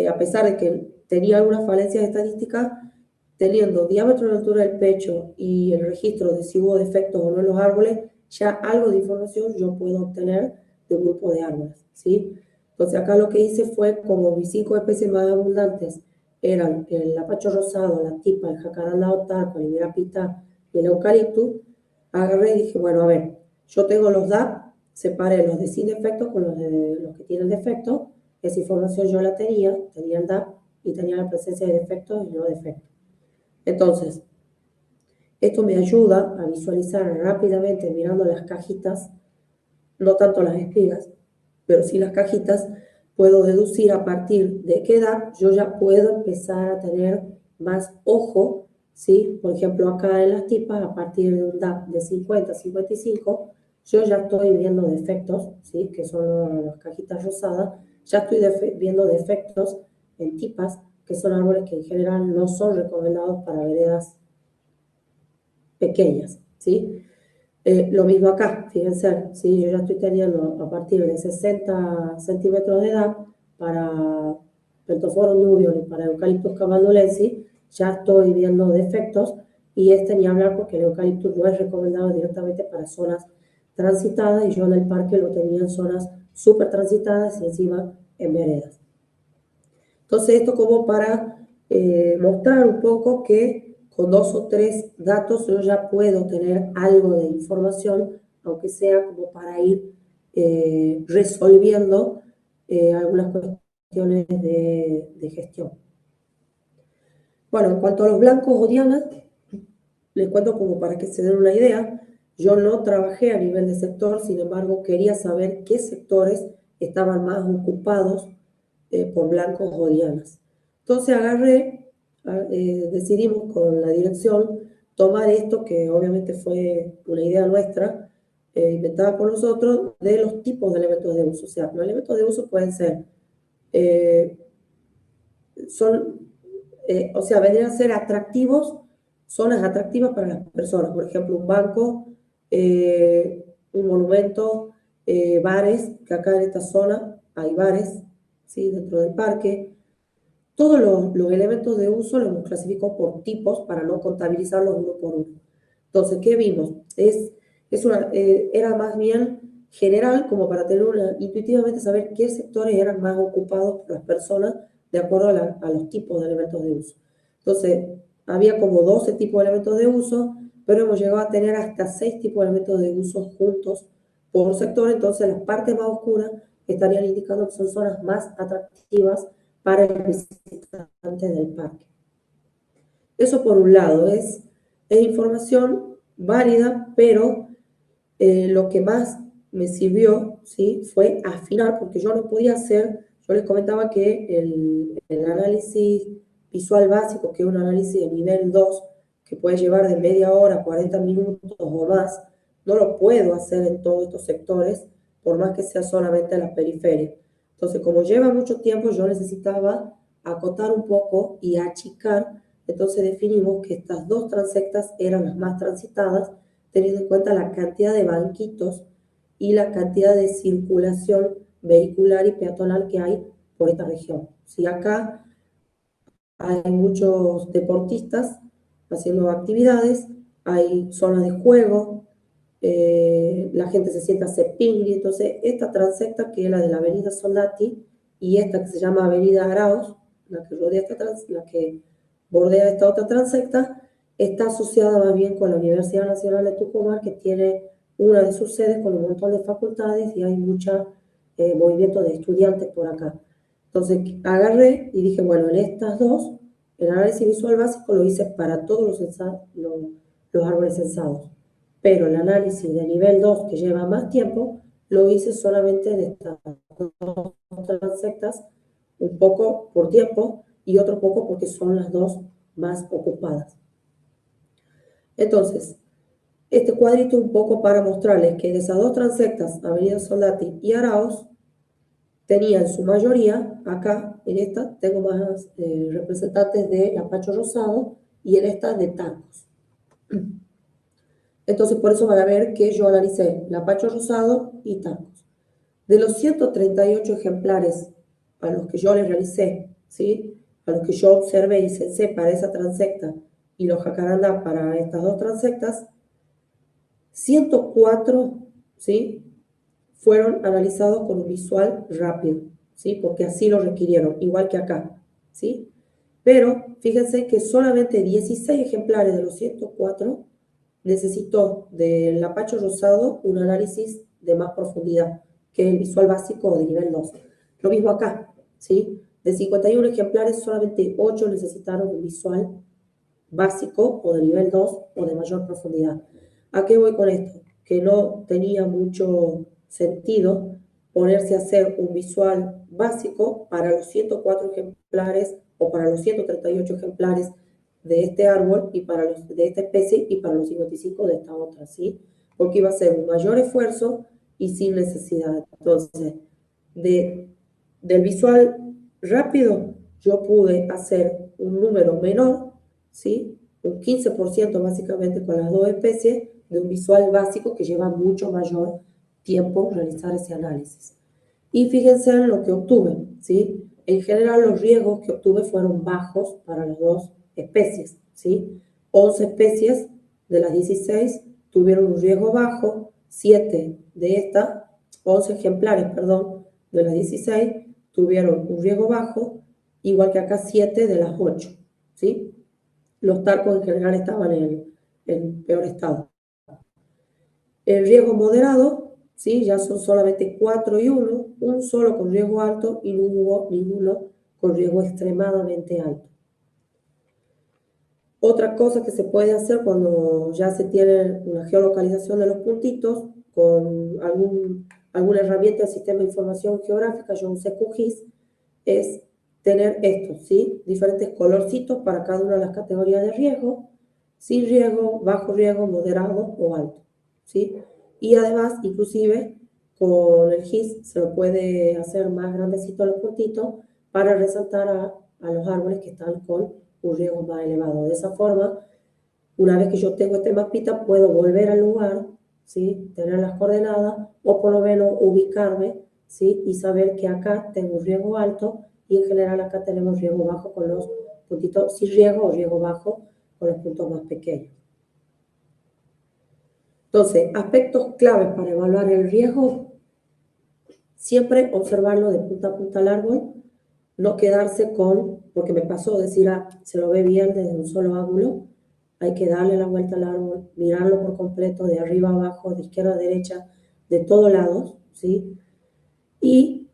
a pesar de que tenía algunas falencias estadísticas, teniendo diámetro de altura del pecho y el registro de si hubo defectos o no en los árboles, ya algo de información yo puedo obtener de un grupo de árboles, ¿sí? Entonces acá lo que hice fue, como mis 5 especies más abundantes eran el apacho rosado, la tipa, el jacaranda otaco, el iberapita y el eucaliptus, agarré y dije, bueno, a ver, yo tengo los DAP, separé los de sin defectos con los que tienen defectos. Esa información yo la tenía el DAP y tenía la presencia de defectos y no defectos. Entonces, esto me ayuda a visualizar rápidamente mirando las cajitas, no tanto las espigas, pero sí las cajitas. Puedo deducir a partir de qué edad yo ya puedo empezar a tener más ojo, ¿sí? Por ejemplo, acá en las tipas, a partir de un DAP de 50 a 55, yo ya estoy viendo defectos, ¿sí? Que son las cajitas rosadas. Ya estoy viendo defectos en tipas, que son árboles que en general no son recomendados para veredas pequeñas, ¿sí? Lo mismo acá, fíjense, ¿sí? Yo ya estoy teniendo a partir de 60 centímetros de edad para Pentophoron nubium y para Eucalyptus camaldulensis, ya estoy viendo defectos y ni hablar porque el eucalipto no es recomendado directamente para zonas transitadas, y yo en el parque lo tenía en zonas súper transitadas y encima en veredas. Entonces esto como para mostrar un poco que con 2 o 3 datos yo ya puedo tener algo de información, aunque sea como para ir resolviendo algunas cuestiones de gestión. Bueno, en cuanto a los blancos o dianas, les cuento como para que se den una idea. Yo no trabajé a nivel de sector, sin embargo, quería saber qué sectores estaban más ocupados por blancos o dianas. Entonces decidimos con la dirección tomar esto, que obviamente fue una idea nuestra, inventada por nosotros, de los tipos de elementos de uso. O sea, los elementos de uso pueden ser, vendrían a ser atractivos, zonas atractivas para las personas. Por ejemplo, un banco, un monumento, bares, que acá en esta zona hay bares, ¿sí? Dentro del parque. Todos los elementos de uso los hemos clasificado por tipos para no contabilizarlos uno por uno. Entonces, ¿qué vimos? Era más bien general, como para tener intuitivamente saber qué sectores eran más ocupados por las personas de acuerdo a los tipos de elementos de uso. Entonces, había como 12 tipos de elementos de uso, pero hemos llegado a tener hasta 6 tipos de elementos de uso juntos por sector. Entonces, las partes más oscuras estarían indicando que son zonas más atractivas para el visitante del parque. Eso por un lado es información válida, pero lo que más me sirvió, ¿sí? Fue afinar, porque yo no podía hacer, yo les comentaba que el análisis visual básico, que es un análisis de nivel 2, que puede llevar de media hora, 40 minutos o más, no lo puedo hacer en todos estos sectores, por más que sea solamente en la periferia. Entonces, como lleva mucho tiempo, yo necesitaba acotar un poco y achicar. Entonces definimos que estas 2 transectas eran las más transitadas, teniendo en cuenta la cantidad de banquitos y la cantidad de circulación vehicular y peatonal que hay por esta región. Si acá hay muchos deportistas haciendo actividades, hay zonas de juego, la gente se sienta a hacer picnic. Entonces esta transecta, que es la de la avenida Soldati, y esta que se llama avenida Arauz, la que bordea esta otra transecta, está asociada más bien con la Universidad Nacional de Tucumán, que tiene una de sus sedes con un montón de facultades y hay mucho movimiento de estudiantes por acá. Entonces agarré y dije, bueno, en estas dos, el análisis visual básico lo hice para todos los árboles censados, pero el análisis de nivel 2, que lleva más tiempo, lo hice solamente de estas dos transectas, un poco por tiempo y otro poco porque son las dos más ocupadas. Entonces, este cuadrito un poco para mostrarles que de esas 2 transectas, Avenida Soldati y Arauz, tenía en su mayoría, acá en esta tengo más representantes de Lapacho Rosado y en esta de Tancos. Entonces, por eso van a ver que yo analicé Lapacho Rosado y Tancos. De los 138 ejemplares a los que yo les realicé, ¿sí? A los que yo observé y censé para esa transecta y los jacarandá para estas 2 transectas, 104, ¿sí? Fueron analizados con un visual rápido, ¿sí? Porque así lo requirieron, igual que acá, ¿sí? Pero fíjense que solamente 16 ejemplares de los 104 necesitó del Lapacho Rosado un análisis de más profundidad que el visual básico de nivel 2. Lo mismo acá, ¿sí? De 51 ejemplares, solamente 8 necesitaron un visual básico o de nivel 2 o de mayor profundidad. ¿A qué voy con esto? Que no tenía mucho sentido ponerse a hacer un visual básico para los 104 ejemplares o para los 138 ejemplares de este árbol y para los de esta especie y para los 55 de esta otra, ¿sí? Porque iba a ser un mayor esfuerzo y sin necesidad. Entonces, del visual rápido, yo pude hacer un número menor, ¿sí? Un 15% básicamente con las 2 especies, de un visual básico que lleva mucho mayor tiempo realizar ese análisis. Y fíjense en lo que obtuve, ¿sí? En general los riesgos que obtuve fueron bajos para las 2 especies, ¿sí? 11 especies de las 16 tuvieron un riesgo bajo, 7 de estas, 11 ejemplares, perdón, de las 16 tuvieron un riesgo bajo, igual que acá 7 de las 8, ¿sí? Los tarcos en general estaban en peor estado. El riesgo moderado, ¿sí? Ya son solamente 4 y 1, un solo con riesgo alto y no hubo ninguno con riesgo extremadamente alto. Otra cosa que se puede hacer cuando ya se tiene una geolocalización de los puntitos con alguna herramienta del sistema de información geográfica, yo usé QGIS, es tener estos, ¿sí? Diferentes colorcitos para cada una de las categorías de riesgo, sin riesgo, bajo riesgo, moderado o alto, ¿sí? Y además, inclusive, con el GIS se lo puede hacer más grandecito a los puntitos para resaltar a los árboles que están con un riesgo más elevado. De esa forma, una vez que yo tengo este mapita, puedo volver al lugar, ¿sí? Tener las coordenadas o por lo menos ubicarme, ¿sí? Y saber que acá tengo un riesgo alto y en general acá tenemos riesgo bajo con los puntitos sin riesgo o riesgo bajo con los puntos más pequeños. Entonces, aspectos claves para evaluar el riesgo, siempre observarlo de punta a punta al árbol, no quedarse con, porque me pasó decir, se lo ve bien desde un solo ángulo, hay que darle la vuelta al árbol, mirarlo por completo, de arriba a abajo, de izquierda a derecha, de todos lados, ¿sí? Y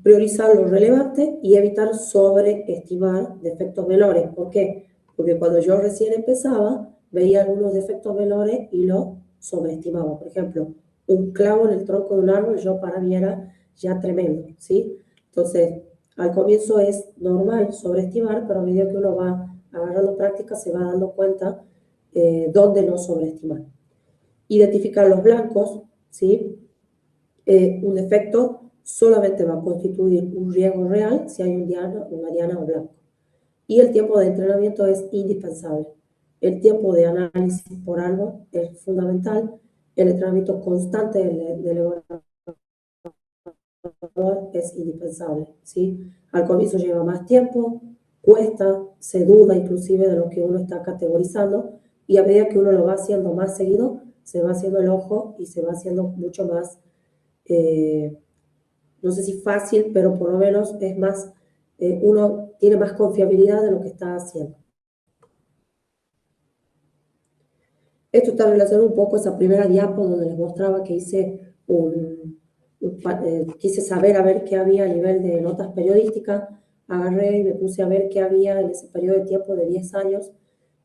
priorizar lo relevante y evitar sobreestimar defectos menores. ¿Por qué? Porque cuando yo recién empezaba, veía algunos defectos menores y lo sobreestimaba. Por ejemplo, un clavo en el tronco de un árbol, yo para mí era ya tremendo, ¿sí? Entonces, al comienzo es normal sobreestimar, pero a medida que uno va agarrando práctica, se va dando cuenta dónde no sobreestimar. Identificar los blancos, ¿sí? Un defecto solamente va a constituir un riesgo real si hay una diana o blanco. Y el tiempo de entrenamiento es indispensable. El tiempo de análisis por árbol es fundamental. El entrenamiento constante del evaluador es indispensable, ¿sí? Al comienzo lleva más tiempo, cuesta, se duda inclusive de lo que uno está categorizando y a medida que uno lo va haciendo más seguido, se va haciendo el ojo y se va haciendo mucho más no sé si fácil, pero por lo menos es más, uno tiene más confiabilidad de lo que está haciendo. Esto está relacionado un poco a esa primera diapo donde les mostraba que hice quise saber a ver qué había a nivel de notas periodísticas, agarré y me puse a ver qué había en ese periodo de tiempo de 10 años,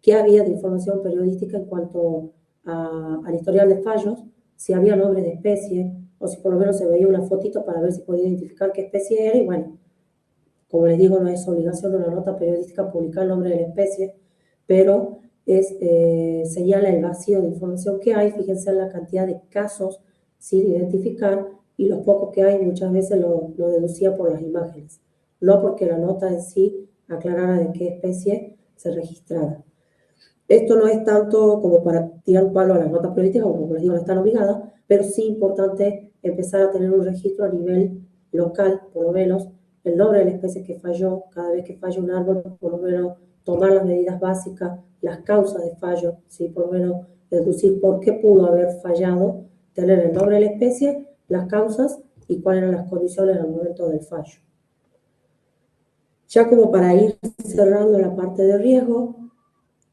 qué había de información periodística en cuanto al historial de fallos, si había nombres de especie, o si por lo menos se veía una fotito para ver si podía identificar qué especie era, y bueno, como les digo, no es obligación de una nota periodística publicar el nombre de la especie, pero señala el vacío de información que hay, fíjense en la cantidad de casos sin identificar, y los pocos que hay muchas veces lo deducía por las imágenes, no porque la nota en sí aclarara de qué especie se registrara. Esto no es tanto como para tirar un palo a las notas periodísticas, como les digo, no están obligadas, pero sí importante empezar a tener un registro a nivel local, por lo menos, el nombre de la especie que falló, cada vez que falla un árbol, por lo menos tomar las medidas básicas, las causas de fallo, ¿sí? Por lo menos deducir por qué pudo haber fallado, tener el nombre de la especie, las causas y cuáles eran las condiciones al momento del fallo. Ya como para ir cerrando la parte de riesgo,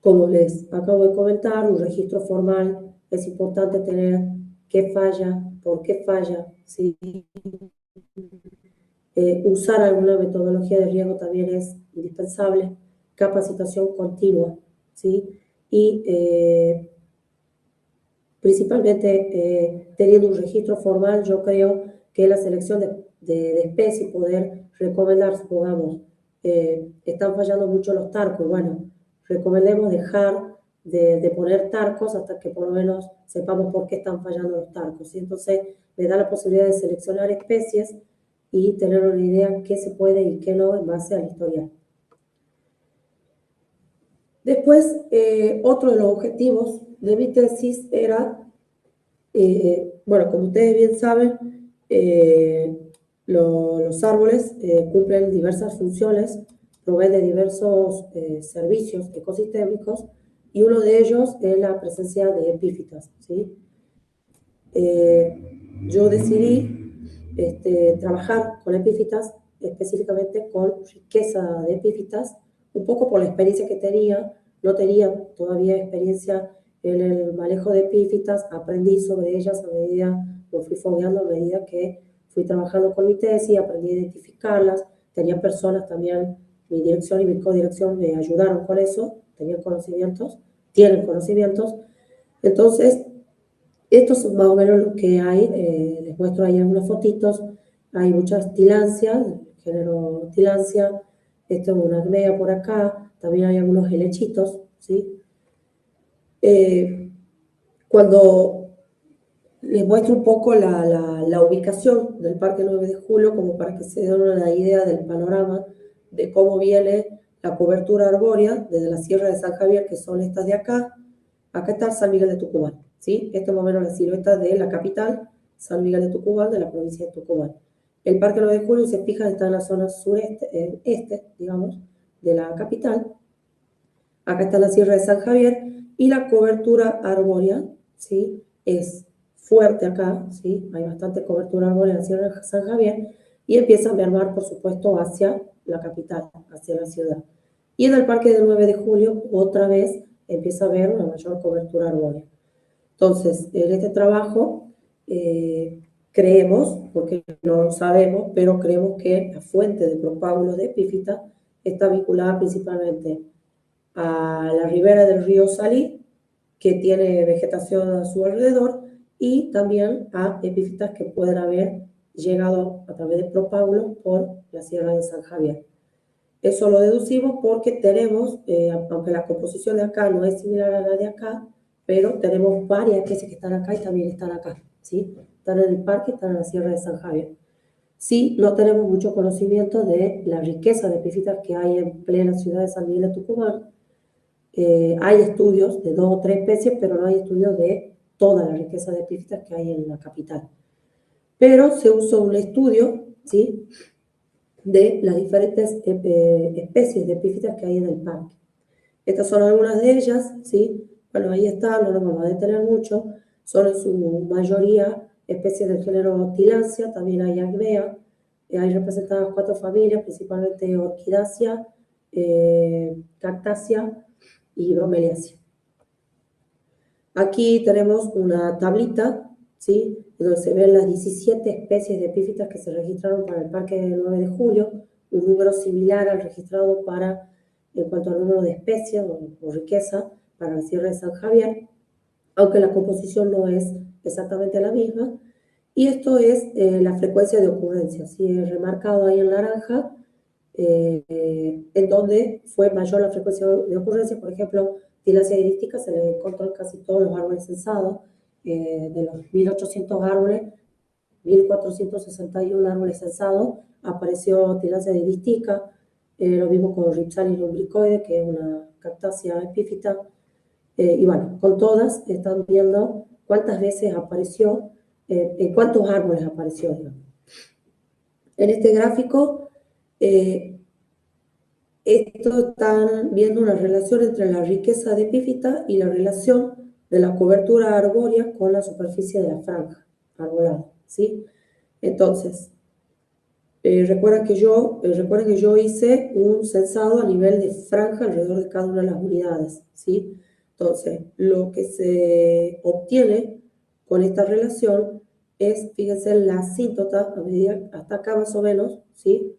como les acabo de comentar, un registro formal, es importante tener qué falla, por qué falla, ¿sí? Usar alguna metodología de riesgo también es indispensable, capacitación continua, ¿sí? Y principalmente teniendo un registro formal, yo creo que la selección de especies, poder recomendar, supongamos, están fallando mucho los tarcos, bueno, recomendemos dejar de poner tarcos hasta que por lo menos sepamos por qué están fallando los tarcos, ¿sí? Entonces, le da la posibilidad de seleccionar especies y tener una idea qué se puede y qué no en base al historial. Después, otro de los objetivos de mi tesis era, bueno, como ustedes bien saben, los árboles cumplen diversas funciones, proveen de diversos servicios ecosistémicos, y uno de ellos es la presencia de epífitas, ¿sí? Yo decidí trabajar con epífitas, específicamente con riqueza de epífitas, un poco por la experiencia que tenía. No tenía todavía experiencia en el manejo de epífitas, aprendí sobre ellas a medida, lo fui fogueando a medida que fui trabajando con mi tesis, aprendí a identificarlas, tenía personas también, mi dirección y mi codirección me ayudaron con eso, tenían conocimientos, tienen conocimientos. Entonces, esto es más o menos lo que hay. Les muestro ahí algunas fotitos. Hay muchas tilancias, género tilancia. Esto es una acmea por acá. También hay algunos helechitos, ¿sí? Cuando les muestro un poco la ubicación del Parque 9 de Julio, como para que se den una idea del panorama de cómo viene la cobertura arbórea desde la Sierra de San Javier, que son estas de acá. Acá está San Miguel de Tucumán, ¿sí? Esto es más o menos la silueta de la capital, San Miguel de Tucumán, de la provincia de Tucumán. El Parque 9 de Julio, se fija, está en la zona sureste, digamos, de la capital. Acá está la Sierra de San Javier y la cobertura arbórea, ¿sí? Es fuerte acá, ¿sí? Hay bastante cobertura arbórea en la Sierra de San Javier y empieza a mermar, por supuesto, hacia la capital, hacia la ciudad. Y en el Parque del 9 de Julio, otra vez, empieza a haber una mayor cobertura arbórea. Entonces, en este trabajo creemos, porque no lo sabemos, pero creemos que la fuente de propágulos de epífita está vinculada principalmente a la ribera del río Salí, que tiene vegetación a su alrededor, y también a epífitas que pueden haber llegado a través de propágulos por la Sierra de San Javier. Eso lo deducimos porque tenemos, aunque la composición de acá no es similar a la de acá, pero tenemos varias especies que están acá y también están acá, ¿sí? Están en el parque, están en la Sierra de San Javier. Sí, no tenemos mucho conocimiento de la riqueza de epífitas que hay en plena ciudad de San Miguel de Tucumán. Hay estudios de 2 o 3 especies, pero no hay estudios de toda la riqueza de epífitas que hay en la capital. Pero se usó un estudio, ¿sí?, de las diferentes especies de epífitas que hay en el parque. Estas son algunas de ellas, ¿sí? Bueno, ahí está, no nos vamos a detener mucho. Son en su mayoría especies del género Tillandsia, también hay Acmea. Hay representadas 4 familias, principalmente Orchidaceae, Cactaceae y Bromeliaceae. Aquí tenemos una tablita, ¿sí?, donde se ven las 17 especies de epífitas que se registraron para el Parque del 9 de Julio, un número similar al registrado en cuanto al número de especies o riqueza para la Sierra de San Javier, aunque la composición no es exactamente la misma. Y esto es la frecuencia de ocurrencia, ¿sí?, es remarcado ahí en naranja, en donde fue mayor la frecuencia de ocurrencia. Por ejemplo, Tillandsia iristica se le encontró en casi todos los árboles censados. De los 1.800 árboles, 1.461 árboles censados, apareció Tillandsia iristica. Lo mismo con Rhipsalis lumbricoide, que es una cactácea epífita. Y bueno, con todas están viendo cuántas veces apareció, en cuántos árboles apareció, digamos. En este gráfico, esto están viendo una relación entre la riqueza de epífita y la relación de la cobertura arbórea con la superficie de la franja arbolada, ¿sí? Entonces, recuerden que yo hice un censado a nivel de franja alrededor de cada una de las unidades, ¿sí? Entonces, lo que se obtiene con esta relación es, fíjense, la asíntota a medida hasta acá más o menos, ¿sí?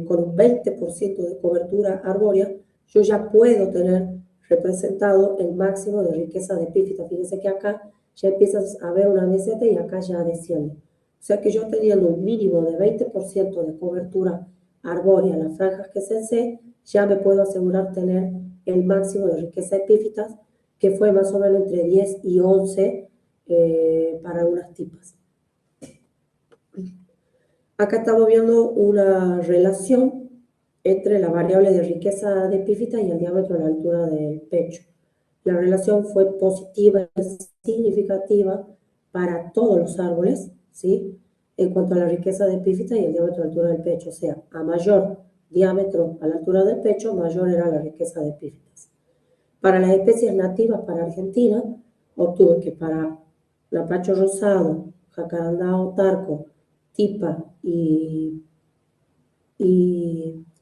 Con un 20% de cobertura arbórea, yo ya puedo tener representado el máximo de riqueza de epífita. Fíjense que acá ya empiezas a ver una meseta y acá ya desciende. O sea que yo teniendo un mínimo de 20% de cobertura arbórea en las franjas que censé, ya me puedo asegurar tener el máximo de riqueza de epífitas, que fue más o menos entre 10 y 11 para algunas tipas. Acá estamos viendo una relación entre la variable de riqueza de epífita y el diámetro de la altura del pecho. La relación fue positiva y significativa para todos los árboles, ¿sí?, en cuanto a la riqueza de epífita y el diámetro de la altura del pecho. O sea, a mayor diámetro a la altura del pecho, mayor era la riqueza de epífitas. Para las especies nativas para Argentina, obtuve que para lapacho rosado, jacarandá otarco, tipa e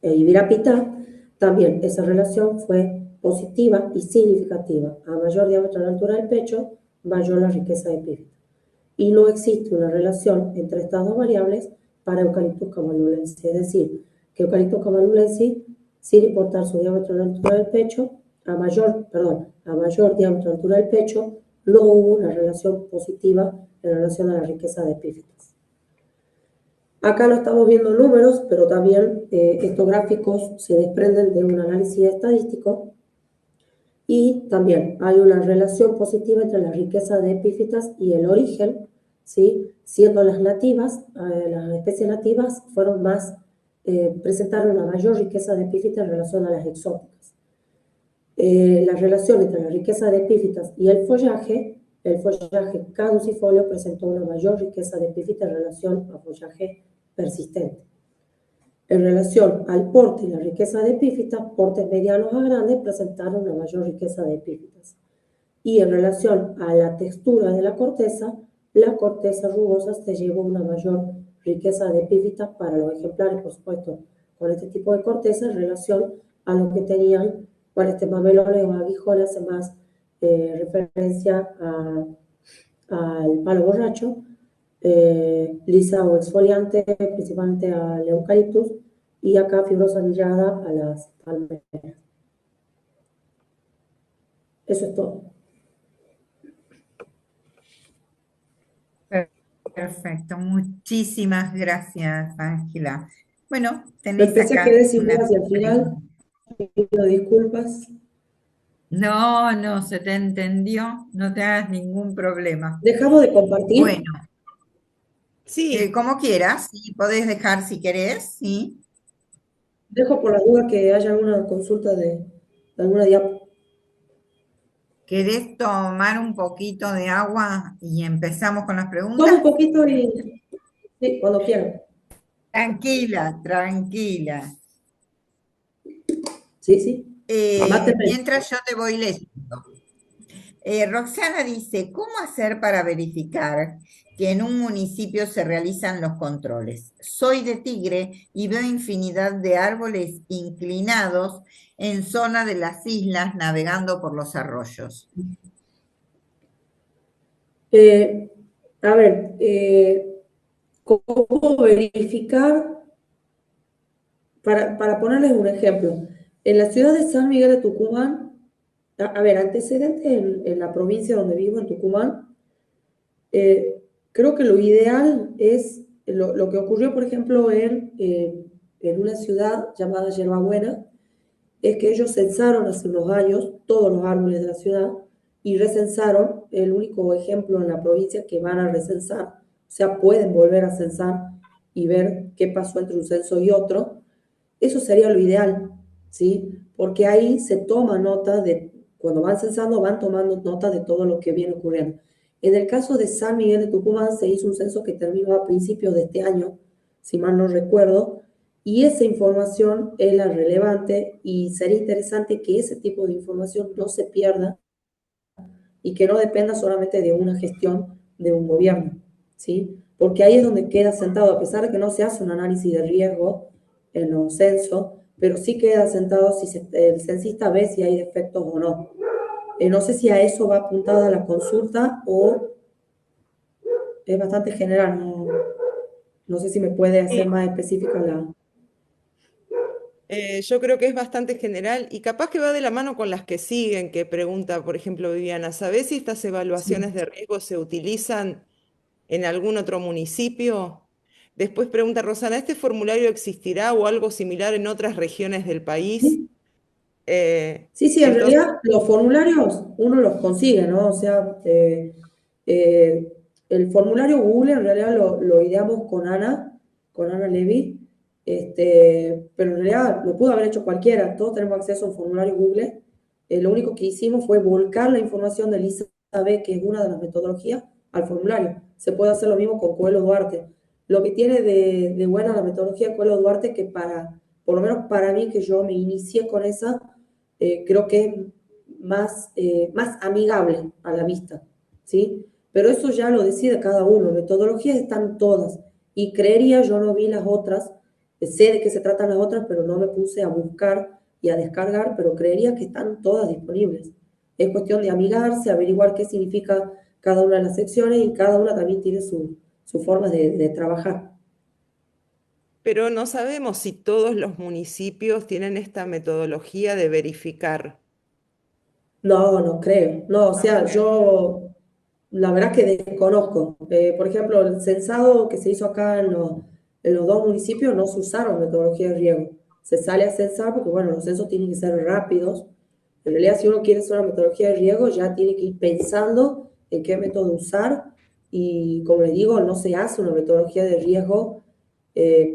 ibirapitá, también esa relación fue positiva y significativa. A mayor diámetro de la altura del pecho, mayor la riqueza de epífitas. Y no existe una relación entre estas dos variables para Eucalyptus cavalulensis, es decir, que Eucalyptus cavalulensis, sin importar su diámetro de la altura del pecho, a mayor diámetro de la altura del pecho, no hubo una relación positiva en relación a la riqueza de epífitas. Acá no estamos viendo números, pero también estos gráficos se desprenden de un análisis estadístico y también hay una relación positiva entre la riqueza de epífitas y el origen, ¿sí? Siendo las nativas, las especies nativas fueron más, presentaron una mayor riqueza de epífitas en relación a las exóticas. La relación entre la riqueza de epífitas y el follaje caducifolio presentó una mayor riqueza de epífitas en relación al follaje persistente. En relación al porte y la riqueza de epífitas, portes medianos a grandes presentaron una mayor riqueza de epífitas. Y en relación a la textura de la corteza rugosa se llevó una mayor riqueza de epífitas para los ejemplares, por supuesto, con este tipo de corteza en relación a lo que tenían con este mamelones o aguijones, hace más referencia al palo borracho, lisa o exfoliante, principalmente al eucaliptus, y acá fibrosa anillada a las palmeras. Eso es todo. Perfecto, muchísimas gracias, Ángela. Bueno, Me tenés empecé a acá querer sin una hacia el final, pregunta. pido disculpas. No, no, se te entendió, no te hagas ningún problema. ¿Dejamos de compartir? Bueno, Sí, como quieras, sí, podés dejar si querés, sí. Dejo por la duda que haya alguna consulta de alguna diapositiva. ¿Querés tomar un poquito de agua y empezamos con las Tomo un preguntas? poquito y sí, cuando quieran. Tranquila, tranquila. Sí, sí. Mátenme. Mientras yo te voy leyendo. Roxana dice, ¿cómo hacer para verificar que en un municipio se realizan los controles? Soy de Tigre y veo infinidad de árboles inclinados en zona de las islas navegando por los arroyos. Eh, a ver, ¿cómo verificar? Para ponerles un ejemplo, en la ciudad de San Miguel de Tucumán, a ver, antecedentes en la provincia donde vivo, en Tucumán, creo que lo ideal es lo que ocurrió, por ejemplo, en una ciudad llamada Yerbabuena, es que ellos censaron hace unos años todos los árboles de la ciudad y recensaron, el único ejemplo en la provincia que van a recensar, o sea, pueden volver a censar y ver qué pasó entre un censo y otro. Eso sería lo ideal, ¿sí? Porque ahí se toma nota de, cuando van censando, van tomando nota de todo lo que viene ocurriendo. En el caso de San Miguel de Tucumán se hizo un censo que terminó a principios de este año, si mal no recuerdo, y esa información es la relevante y sería interesante que ese tipo de información no se pierda y que no dependa solamente de una gestión de un gobierno, ¿sí? Porque ahí es donde queda sentado, a pesar de que no se hace un análisis de riesgo en los censos, pero sí queda sentado si el censista ve si hay defectos o no. No sé si a eso va apuntada la consulta o es bastante general, no sé si me puede hacer sí. más específica la... Yo creo que es bastante general y capaz que va de la mano con las que siguen, que pregunta, por ejemplo, Viviana, ¿sabés si estas Sí. evaluaciones de riesgo se utilizan en algún otro municipio? Después pregunta Rosana, ¿este formulario existirá o algo similar en otras regiones del país? ¿Sí? Eh, Sí, sí, en entonces, realidad los formularios uno los consigue, ¿no? O sea, el formulario Google en realidad lo ideamos con Ana Levy, pero en realidad lo pudo haber hecho cualquiera, todos tenemos acceso a un formulario Google. Lo único que hicimos fue volcar la información del ISAB, que es una de las metodologías, al formulario. Se puede hacer lo mismo con Coelho Duarte. Lo que tiene de buena la metodología de Coelho Duarte, que por lo menos para mí, que yo me inicié con esa, creo que es más amigable a la vista, ¿sí? Pero eso ya lo decide cada uno. Metodologías están todas. Y creería, yo no vi las otras, sé de qué se tratan las otras, pero no me puse a buscar y a descargar, pero creería que están todas disponibles. Es cuestión de amigarse, averiguar qué significa cada una de las secciones y cada una también tiene su forma de trabajar. Pero no sabemos si todos los municipios tienen esta metodología de verificar. No, no creo. No, o No sea, creo. yo la verdad que desconozco. Por ejemplo, el censado que se hizo acá en los dos municipios no se usaron metodología de riego. Se sale a censar porque, bueno, los censos tienen que ser rápidos. En realidad, si uno quiere hacer una metodología de riego, ya tiene que ir pensando en qué método usar. Y como les digo, no se hace una metodología de riego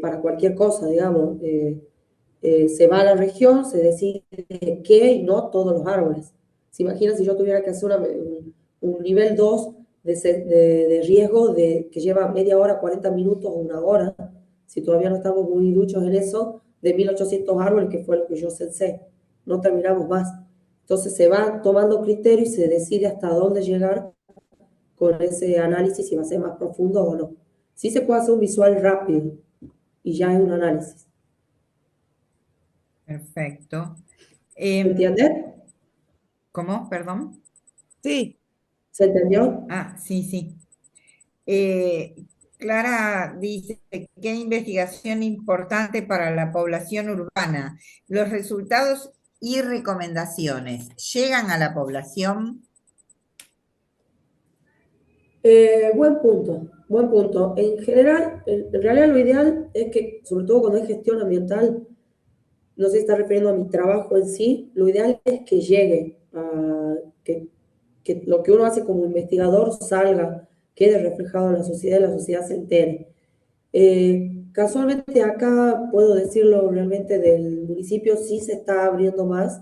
para cualquier cosa, digamos. Se va a la región, se decide qué y no todos los árboles. ¿Se imagina si yo tuviera que hacer un nivel 2 de riesgo que lleva media hora, 40 minutos o una hora? Si todavía no estamos muy duchos en eso, de 1800 árboles, que fue lo que yo censé, no terminamos más. Entonces se va tomando criterio y se decide hasta dónde llegar con ese análisis, si va a ser más profundo o no. Sí se puede hacer un visual rápido y ya es un análisis. Perfecto. ¿Se Em, entiende? ¿Cómo? Perdón. Sí, ¿Se entendió? Ah, sí, sí. Eh, Clara dice, qué investigación importante para la población urbana. Los resultados y recomendaciones llegan a la población. Buen punto, buen punto. En general, en realidad lo ideal es que, sobre todo cuando es gestión ambiental, no se está refiriendo a mi trabajo en sí, lo ideal es que llegue, que lo que uno hace como investigador salga, quede reflejado en la sociedad y la sociedad se entere. Casualmente acá puedo decirlo realmente del municipio, sí se está abriendo más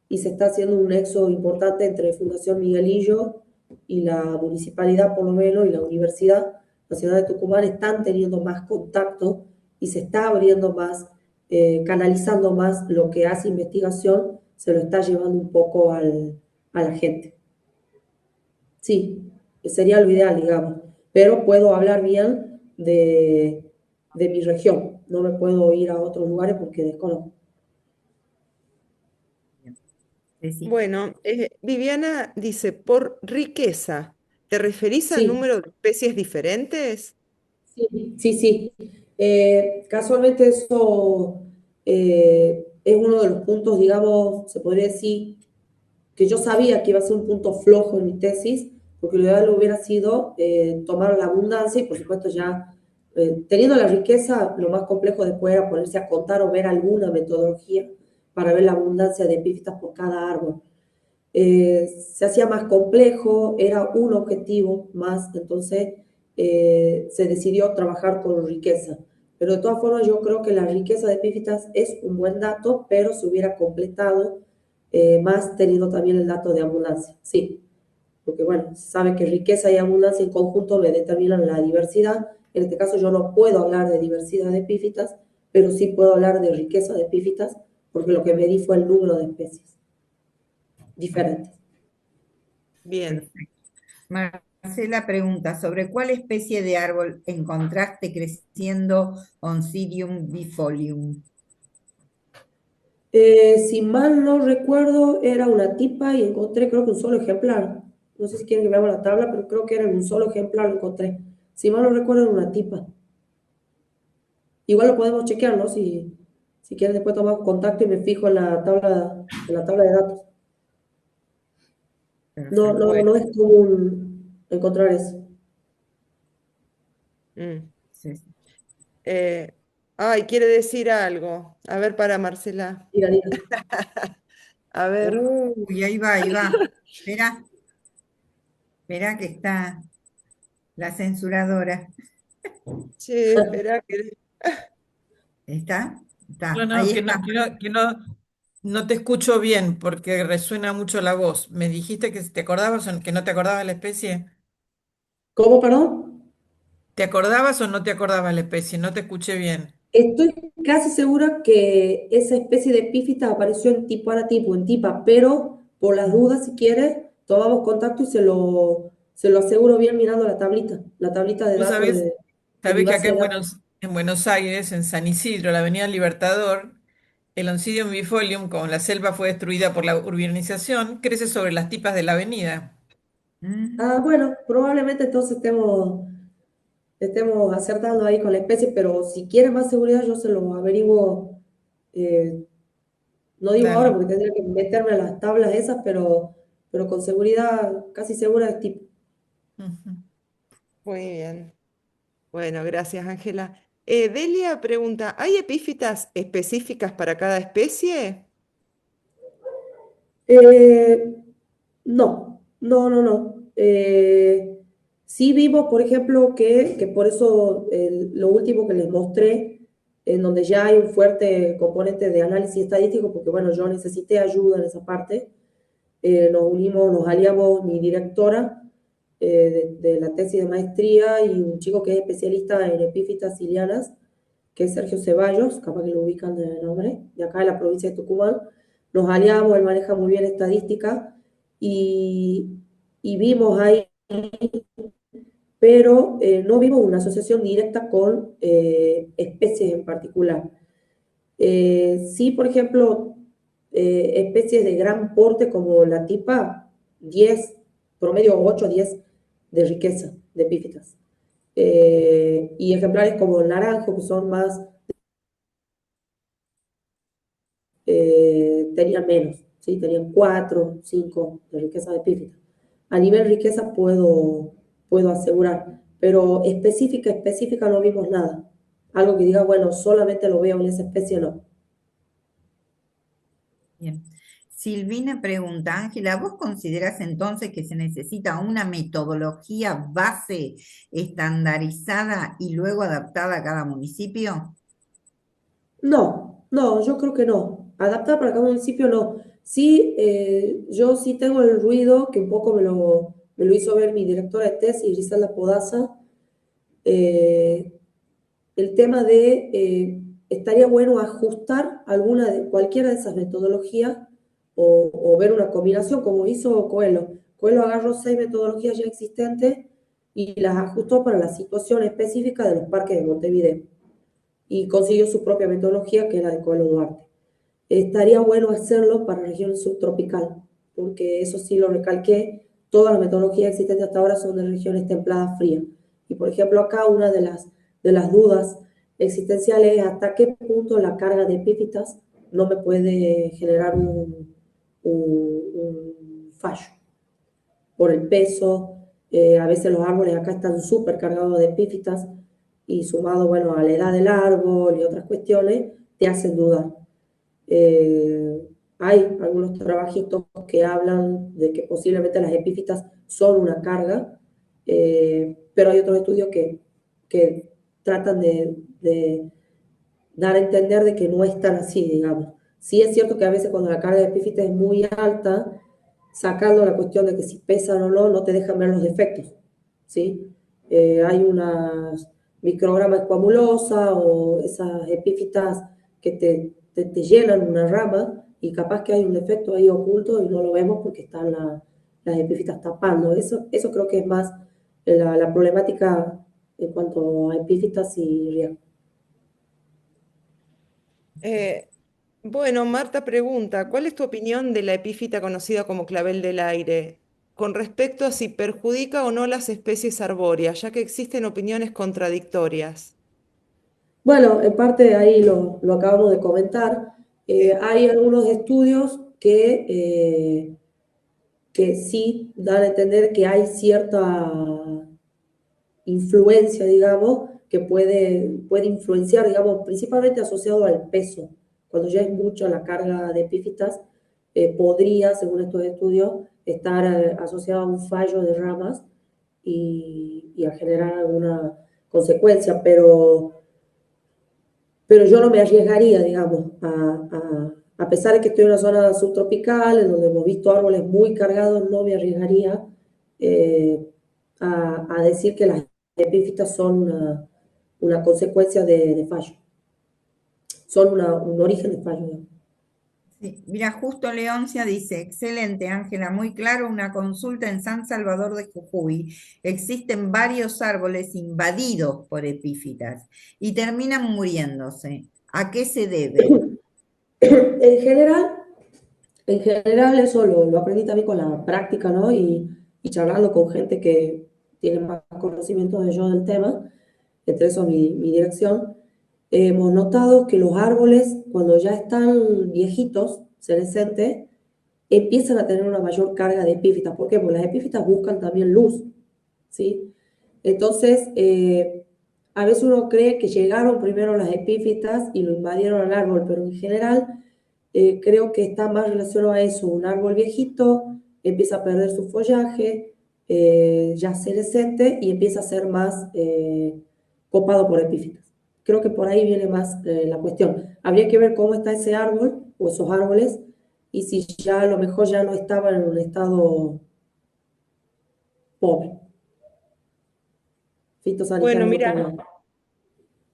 y se está haciendo un nexo importante entre Fundación Miguelillo y la municipalidad por lo menos y la Universidad Nacional de Tucumán están teniendo más contacto y se está abriendo más, canalizando más lo que hace investigación, se lo está llevando un poco a la gente. Sí, sería lo ideal, digamos, pero puedo hablar bien de mi región, no me puedo ir a otros lugares porque desconozco. Sí, sí. bueno, Viviana dice, por riqueza, ¿te referís al Sí, número de especies diferentes? sí, sí, sí. Casualmente eso es uno de los puntos, digamos, se podría decir, que yo sabía que iba a ser un punto flojo en mi tesis, porque lo ideal hubiera sido tomar la abundancia y por supuesto ya teniendo la riqueza, lo más complejo después era ponerse a contar o ver alguna metodología para ver la abundancia de epífitas por cada árbol. Se hacía más complejo, era un objetivo más, entonces se decidió trabajar con riqueza. Pero de todas formas yo creo que la riqueza de epífitas es un buen dato, pero se hubiera completado más teniendo también el dato de abundancia. Sí, porque bueno, se sabe que riqueza y abundancia en conjunto me determinan la diversidad. En este caso yo no puedo hablar de diversidad de epífitas, pero sí puedo hablar de riqueza de epífitas, porque lo que medí fue el número de especies diferentes. Bien. Perfecto. Marcela pregunta, ¿sobre cuál especie de árbol encontraste creciendo Oncidium bifolium? Si mal no recuerdo, era una tipa y encontré creo que un solo ejemplar. No sé si quieren que veamos la tabla, pero creo que era en un solo ejemplar lo encontré. Si mal no recuerdo, era una tipa. Igual lo podemos chequear, ¿no? Si quieren después tomamos contacto y me fijo en la tabla de datos. No, Perfecto. no, Bueno, no es común encontrar eso. mm. Sí, sí. Eh, Ay, quiere decir algo. A ver, para Marcela. Diga, diga. A ver. Uy, ahí va, ahí va. Espera, espera que está la censuradora. Che, espera que... ¿Está? No, Está, ahí no, está. no te escucho bien porque resuena mucho la voz. ¿Me dijiste que te acordabas o que no te acordabas la especie? ¿Cómo, perdón? ¿Te acordabas o no te acordabas la especie? No te escuché bien. Estoy casi segura que esa especie de epífita apareció en tipo aratipo, en tipa, pero Por las dudas, si quieres, tomamos contacto y se lo aseguro bien mirando la tablita de Vos datos de mi sabés que base acá de datos. En Buenos Aires, en San Isidro, la Avenida Libertador, el Oncidium bifolium, como la selva fue destruida por la urbanización, crece sobre las tipas de la avenida. Ah, Mm, bueno, probablemente entonces estemos acertando ahí con la especie, pero si quiere más seguridad yo se lo averiguo, eh, no digo ahora Dale. porque tendría que meterme a las tablas esas, pero con seguridad, casi segura es tipo. Ujú. Muy bien. Bueno, gracias, Ángela. Delia pregunta, ¿hay epífitas específicas para cada especie? Eh, no. Sí vimos, por ejemplo, que por eso lo último que les mostré, en donde ya hay un fuerte componente de análisis estadístico, porque bueno, yo necesité ayuda en esa parte, nos unimos, nos aliamos mi directora de la tesis de maestría y un chico que es especialista en epífitas cilianas, que es Sergio Ceballos, capaz que lo ubican de nombre, de acá de la provincia de Tucumán. Nos aliamos, él maneja muy bien estadística y, y vimos ahí, pero no vimos una asociación directa con especies en particular. Sí, por ejemplo, especies de gran porte como la tipa, 10 promedio 8 o 10 de riqueza de epífitas. Y ejemplares como el naranjo, que son más, tenían menos, ¿sí? Tenían 4 5 de riqueza de epífitas. A nivel riqueza puedo asegurar, pero específica no vimos nada. Algo que diga, bueno, solamente lo veo en esa especie, no. bien. Silvina pregunta, Ángela, ¿vos considerás entonces que se necesita una metodología base estandarizada y luego adaptada a cada municipio? No, yo creo que no. Adaptada para cada municipio no. Sí, yo sí tengo el ruido que un poco me lo hizo ver mi directora de tesis, Griselda Podaza, eh, el tema de estaría bueno ajustar cualquiera de esas metodologías o ver una combinación como hizo Coelho. Coelho agarró 6 metodologías ya existentes y las ajustó para la situación específica de los parques de Montevideo y consiguió su propia metodología que era de Coelho Duarte. Estaría bueno hacerlo para región subtropical, porque eso sí lo recalqué, todas las metodologías existentes hasta ahora son de regiones templadas frías. Y por ejemplo acá una de las dudas existenciales es hasta qué punto la carga de epífitas no me puede generar un fallo por el peso. A veces los árboles acá están súper cargados de epífitas y sumado, bueno, a la edad del árbol y otras cuestiones, te hacen dudar. Hay algunos trabajitos que hablan de que posiblemente las epífitas son una carga, pero hay otros estudios que tratan de dar a entender de que no es tan así, digamos. Sí es cierto que a veces cuando la carga de epífitas es muy alta, sacando la cuestión de que si pesan o no, no te dejan ver los defectos, ¿sí? Hay unas micrograma escuamulosa o esas epífitas que te llenan una rama y capaz que hay un defecto ahí oculto y no lo vemos porque están las epífitas tapando. Eso creo que es más la problemática en cuanto a epífitas y riesgo. Eh, bueno, Marta pregunta, ¿cuál es tu opinión de la epífita conocida como clavel del aire con respecto a si perjudica o no las especies arbóreas, ya que existen opiniones contradictorias? Bueno, en parte ahí lo acabamos de comentar. Hay algunos estudios que sí dan a entender que hay cierta influencia, digamos, que puede influenciar, digamos, principalmente asociado al peso. Cuando ya es mucho la carga de epífitas, podría, según estos estudios, estar asociado a un fallo de ramas y a generar alguna consecuencia, pero yo no me arriesgaría, digamos, a pesar de que estoy en una zona subtropical, en donde hemos visto árboles muy cargados, no me arriesgaría eh, a decir que las epífitas son consecuencia de fallo, son un origen de fallo. Digamos. Sí, mira, justo Leoncia dice, excelente Ángela, muy claro, una consulta en San Salvador de Jujuy. Existen varios árboles invadidos por epífitas y terminan muriéndose. ¿A qué se debe? En general, en general eso lo aprendí también con la práctica, ¿no? Y charlando con gente que tiene más conocimiento de yo del tema, entre eso mi dirección. Hemos notado que los árboles, cuando ya están viejitos, senescentes, empiezan a tener una mayor carga de epífitas. ¿Por qué? Porque las epífitas buscan también luz, ¿sí? Entonces, a veces uno cree que llegaron primero las epífitas y lo invadieron al árbol, pero en general creo que está más relacionado a eso. Un árbol viejito empieza a perder su follaje, ya senescente, y empieza a ser más copado por epífitas. Creo que por ahí viene más la cuestión. Habría que ver cómo está ese árbol o esos árboles y si ya a lo mejor ya no estaban en un estado pobre, Bueno, fitosanitario mira, pobre.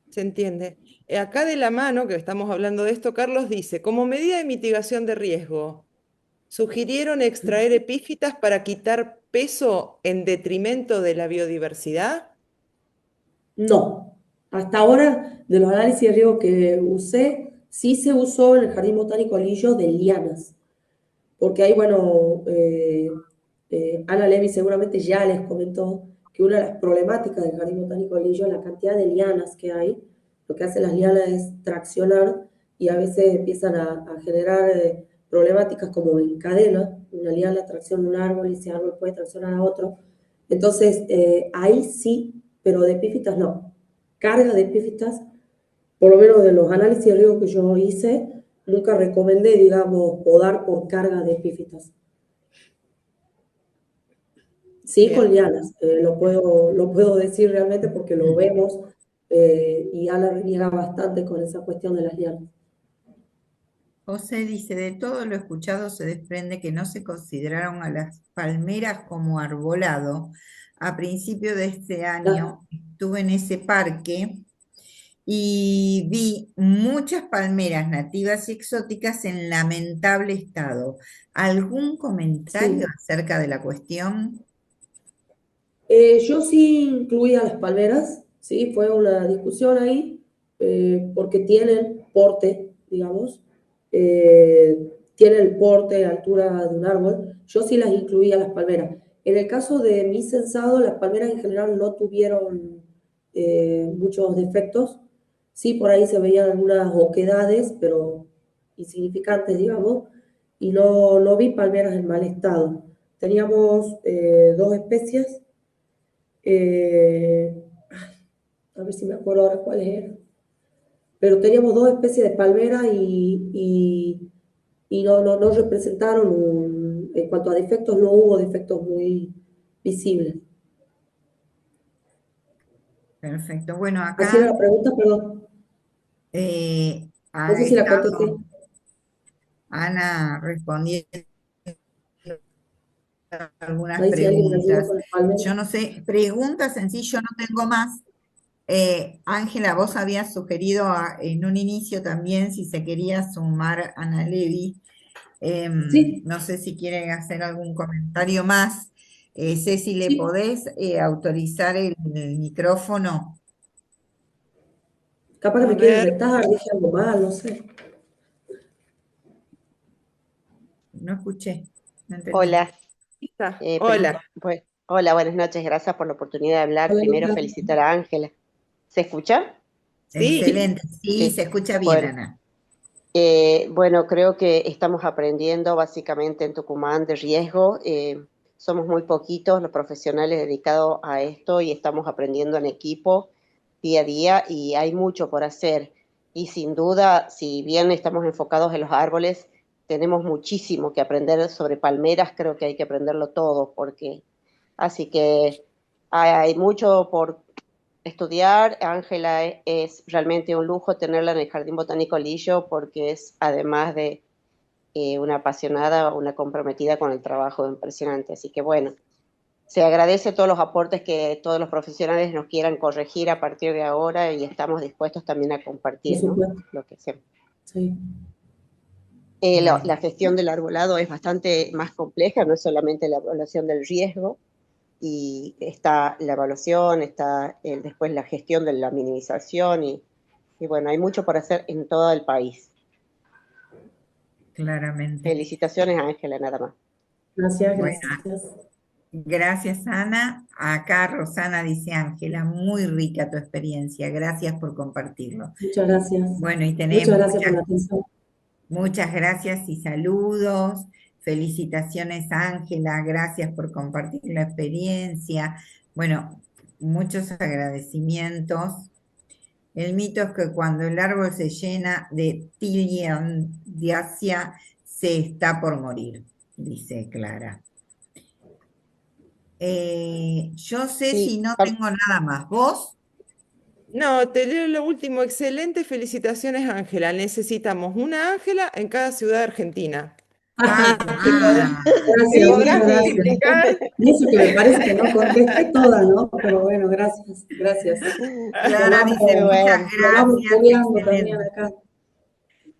se entiende. Acá de la mano, que estamos hablando de esto, Carlos dice, como medida de mitigación de riesgo, ¿sugirieron extraer epífitas para quitar peso en detrimento de la biodiversidad? No, hasta ahora de los análisis de riesgo que usé, sí se usó en el Jardín Botánico Lillo de lianas, porque ahí, bueno, Ana Levy seguramente ya les comentó que una de las problemáticas del Jardín Botánico Lillo es la cantidad de lianas que hay. Lo que hacen las lianas es traccionar y a veces empiezan a generar problemáticas como en cadena. Una liana tracciona un árbol y ese árbol puede traccionar a otro. Entonces, ahí sí, pero de epífitas no. Carga de epífitas, por lo menos de los análisis de riesgo que yo hice, nunca recomendé, digamos, podar por carga de epífitas. Sí, con Bien. lianas, lo puedo decir realmente porque lo vemos y Ana reniega bastante con esa cuestión de las lianas. José dice, de todo lo escuchado se desprende que no se consideraron a las palmeras como arbolado. A principio de este Ah, año estuve en ese parque y vi muchas palmeras nativas y exóticas en lamentable estado. ¿Algún comentario sí. acerca de la cuestión? Yo sí incluía las palmeras, sí, fue una discusión ahí, porque tienen porte, digamos, tienen el porte, altura de un árbol. Yo sí las incluía las palmeras. En el caso de mi censado, las palmeras en general no tuvieron muchos defectos. Sí, por ahí se veían algunas oquedades, pero insignificantes, digamos, y no vi palmeras en mal estado. Teníamos dos especies, eh, a ver si me acuerdo ahora cuáles eran, pero teníamos dos especies de palmera y no representaron, en cuanto a defectos, no hubo defectos muy visibles. Perfecto. Bueno, Así era acá la pregunta, perdón. No sé ha si la contesté. estado Ana respondiendo algunas Ahí si alguien me ayuda preguntas. con las palmeras. Yo no sé, preguntas en sí yo no tengo más. Ángela, vos habías sugerido en un inicio también si se quería sumar Ana Levi. Sí, No sé si quieren hacer algún comentario más. Ceci, ¿le sí. podés autorizar el micrófono? Capaz que A me quieren ver, retar, dije algo mal, no sé. No escuché, no entendí. Hola, está. primero, Hola. hola, buenas noches, gracias por la oportunidad de hablar. Hola, Primero Anita. felicitar a Ángela. ¿Se escucha? Sí, Excelente, sí, Sí. se escucha bien, Bueno, Ana. bueno, creo que estamos aprendiendo básicamente en Tucumán de riesgo. Somos muy poquitos los profesionales dedicados a esto y estamos aprendiendo en equipo día a día y hay mucho por hacer. Y sin duda, si bien estamos enfocados en los árboles, tenemos muchísimo que aprender sobre palmeras. Creo que hay que aprenderlo todo porque así que hay mucho por estudiar. Ángela es realmente un lujo tenerla en el Jardín Botánico Lillo porque es, además de una apasionada, una comprometida con el trabajo impresionante. Así que bueno, se agradece todos los aportes que todos los profesionales nos quieran corregir a partir de ahora y estamos dispuestos también a Por compartir, ¿no? supuesto. Lo que sea. Sí. La gestión del arbolado es bastante más compleja, no es solamente la evaluación del riesgo, y está la evaluación, está después la gestión de la minimización, y bueno, hay mucho por hacer en todo el país. Claramente. Felicitaciones, Ángela, nada más. Gracias, Bueno, gracias. gracias, Ana. Acá Rosana dice, Ángela, muy rica tu experiencia. Gracias por compartirlo. Muchas gracias. Bueno, y Muchas tenemos gracias por la atención. muchas gracias y saludos. Felicitaciones, Ángela. Gracias por compartir la experiencia. Bueno, muchos agradecimientos. El mito es que cuando el árbol se llena de tiliandiacia, se está por morir, dice Clara. Yo sé Sí, si no tengo nada más. ¿Vos? No, te leo lo último. Excelente, felicitaciones, Ángela. Necesitamos una Ángela en cada ciudad de Argentina. Tal ¿Te podrás, cual. te Gracias, podrás muchas gracias. multiplicar? Y eso que me parece que no contesté todas, ¿no? Pero bueno, gracias, gracias. Clara Lo dice, muy vamos, muchas bueno. lo vamos gracias, peleando también excelente. acá.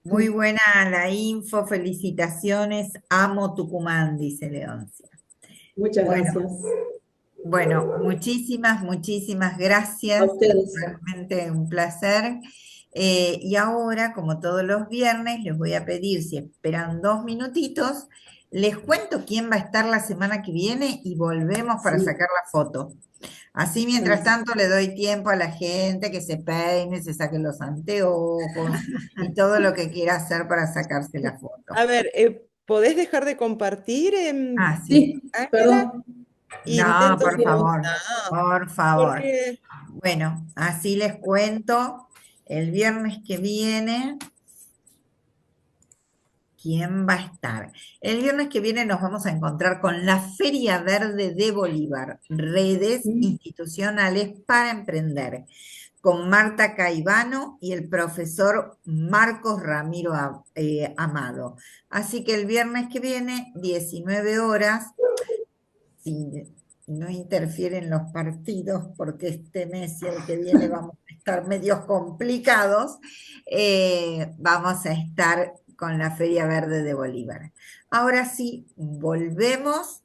Muy buena la info, felicitaciones. Amo Tucumán, dice Leoncia. Muchas Bueno, gracias. bueno, muchísimas A gracias. ustedes. Realmente un placer. Y ahora, como todos los viernes, les voy a pedir, si esperan 2 minutitos, les cuento quién va a estar la semana que viene y volvemos para Sí, sacar la foto. Así, mientras tanto, le doy tiempo a la gente que se peine, se saque los anteojos y todo lo que quiera hacer para sacarse la foto. A ver, ¿podés dejar de compartir, Ah, sí. sí, Ángela? perdón. No, Intento por solo. favor, No, por favor. porque Bueno, así les cuento. El viernes que viene, ¿quién va a estar? El viernes que viene nos vamos a encontrar con la Feria Verde de Bolívar, redes institucionales para emprender, con Marta Caivano y el profesor Marcos Ramiro Amado. Así que el viernes que viene, 19 horas, si no interfieren los partidos, porque este mes y el que viene vamos a estar medios complicados, vamos a estar con la Feria Verde de Bolívar. Ahora sí, volvemos.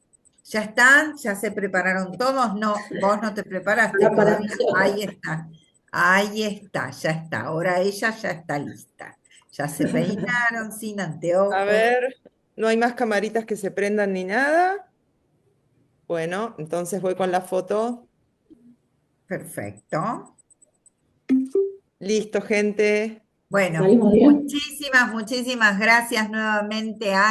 ¿Ya están? ¿Ya se prepararon todos? No, vos no te preparaste Para. todavía. Ahí está, ya está. Ahora ella ya está lista. Ya se peinaron sin a anteojos. ver, no hay más camaritas que se prendan ni nada. Bueno, entonces voy con la foto. Perfecto. Listo, gente. Bueno, Salimos bien. muchísimas gracias nuevamente a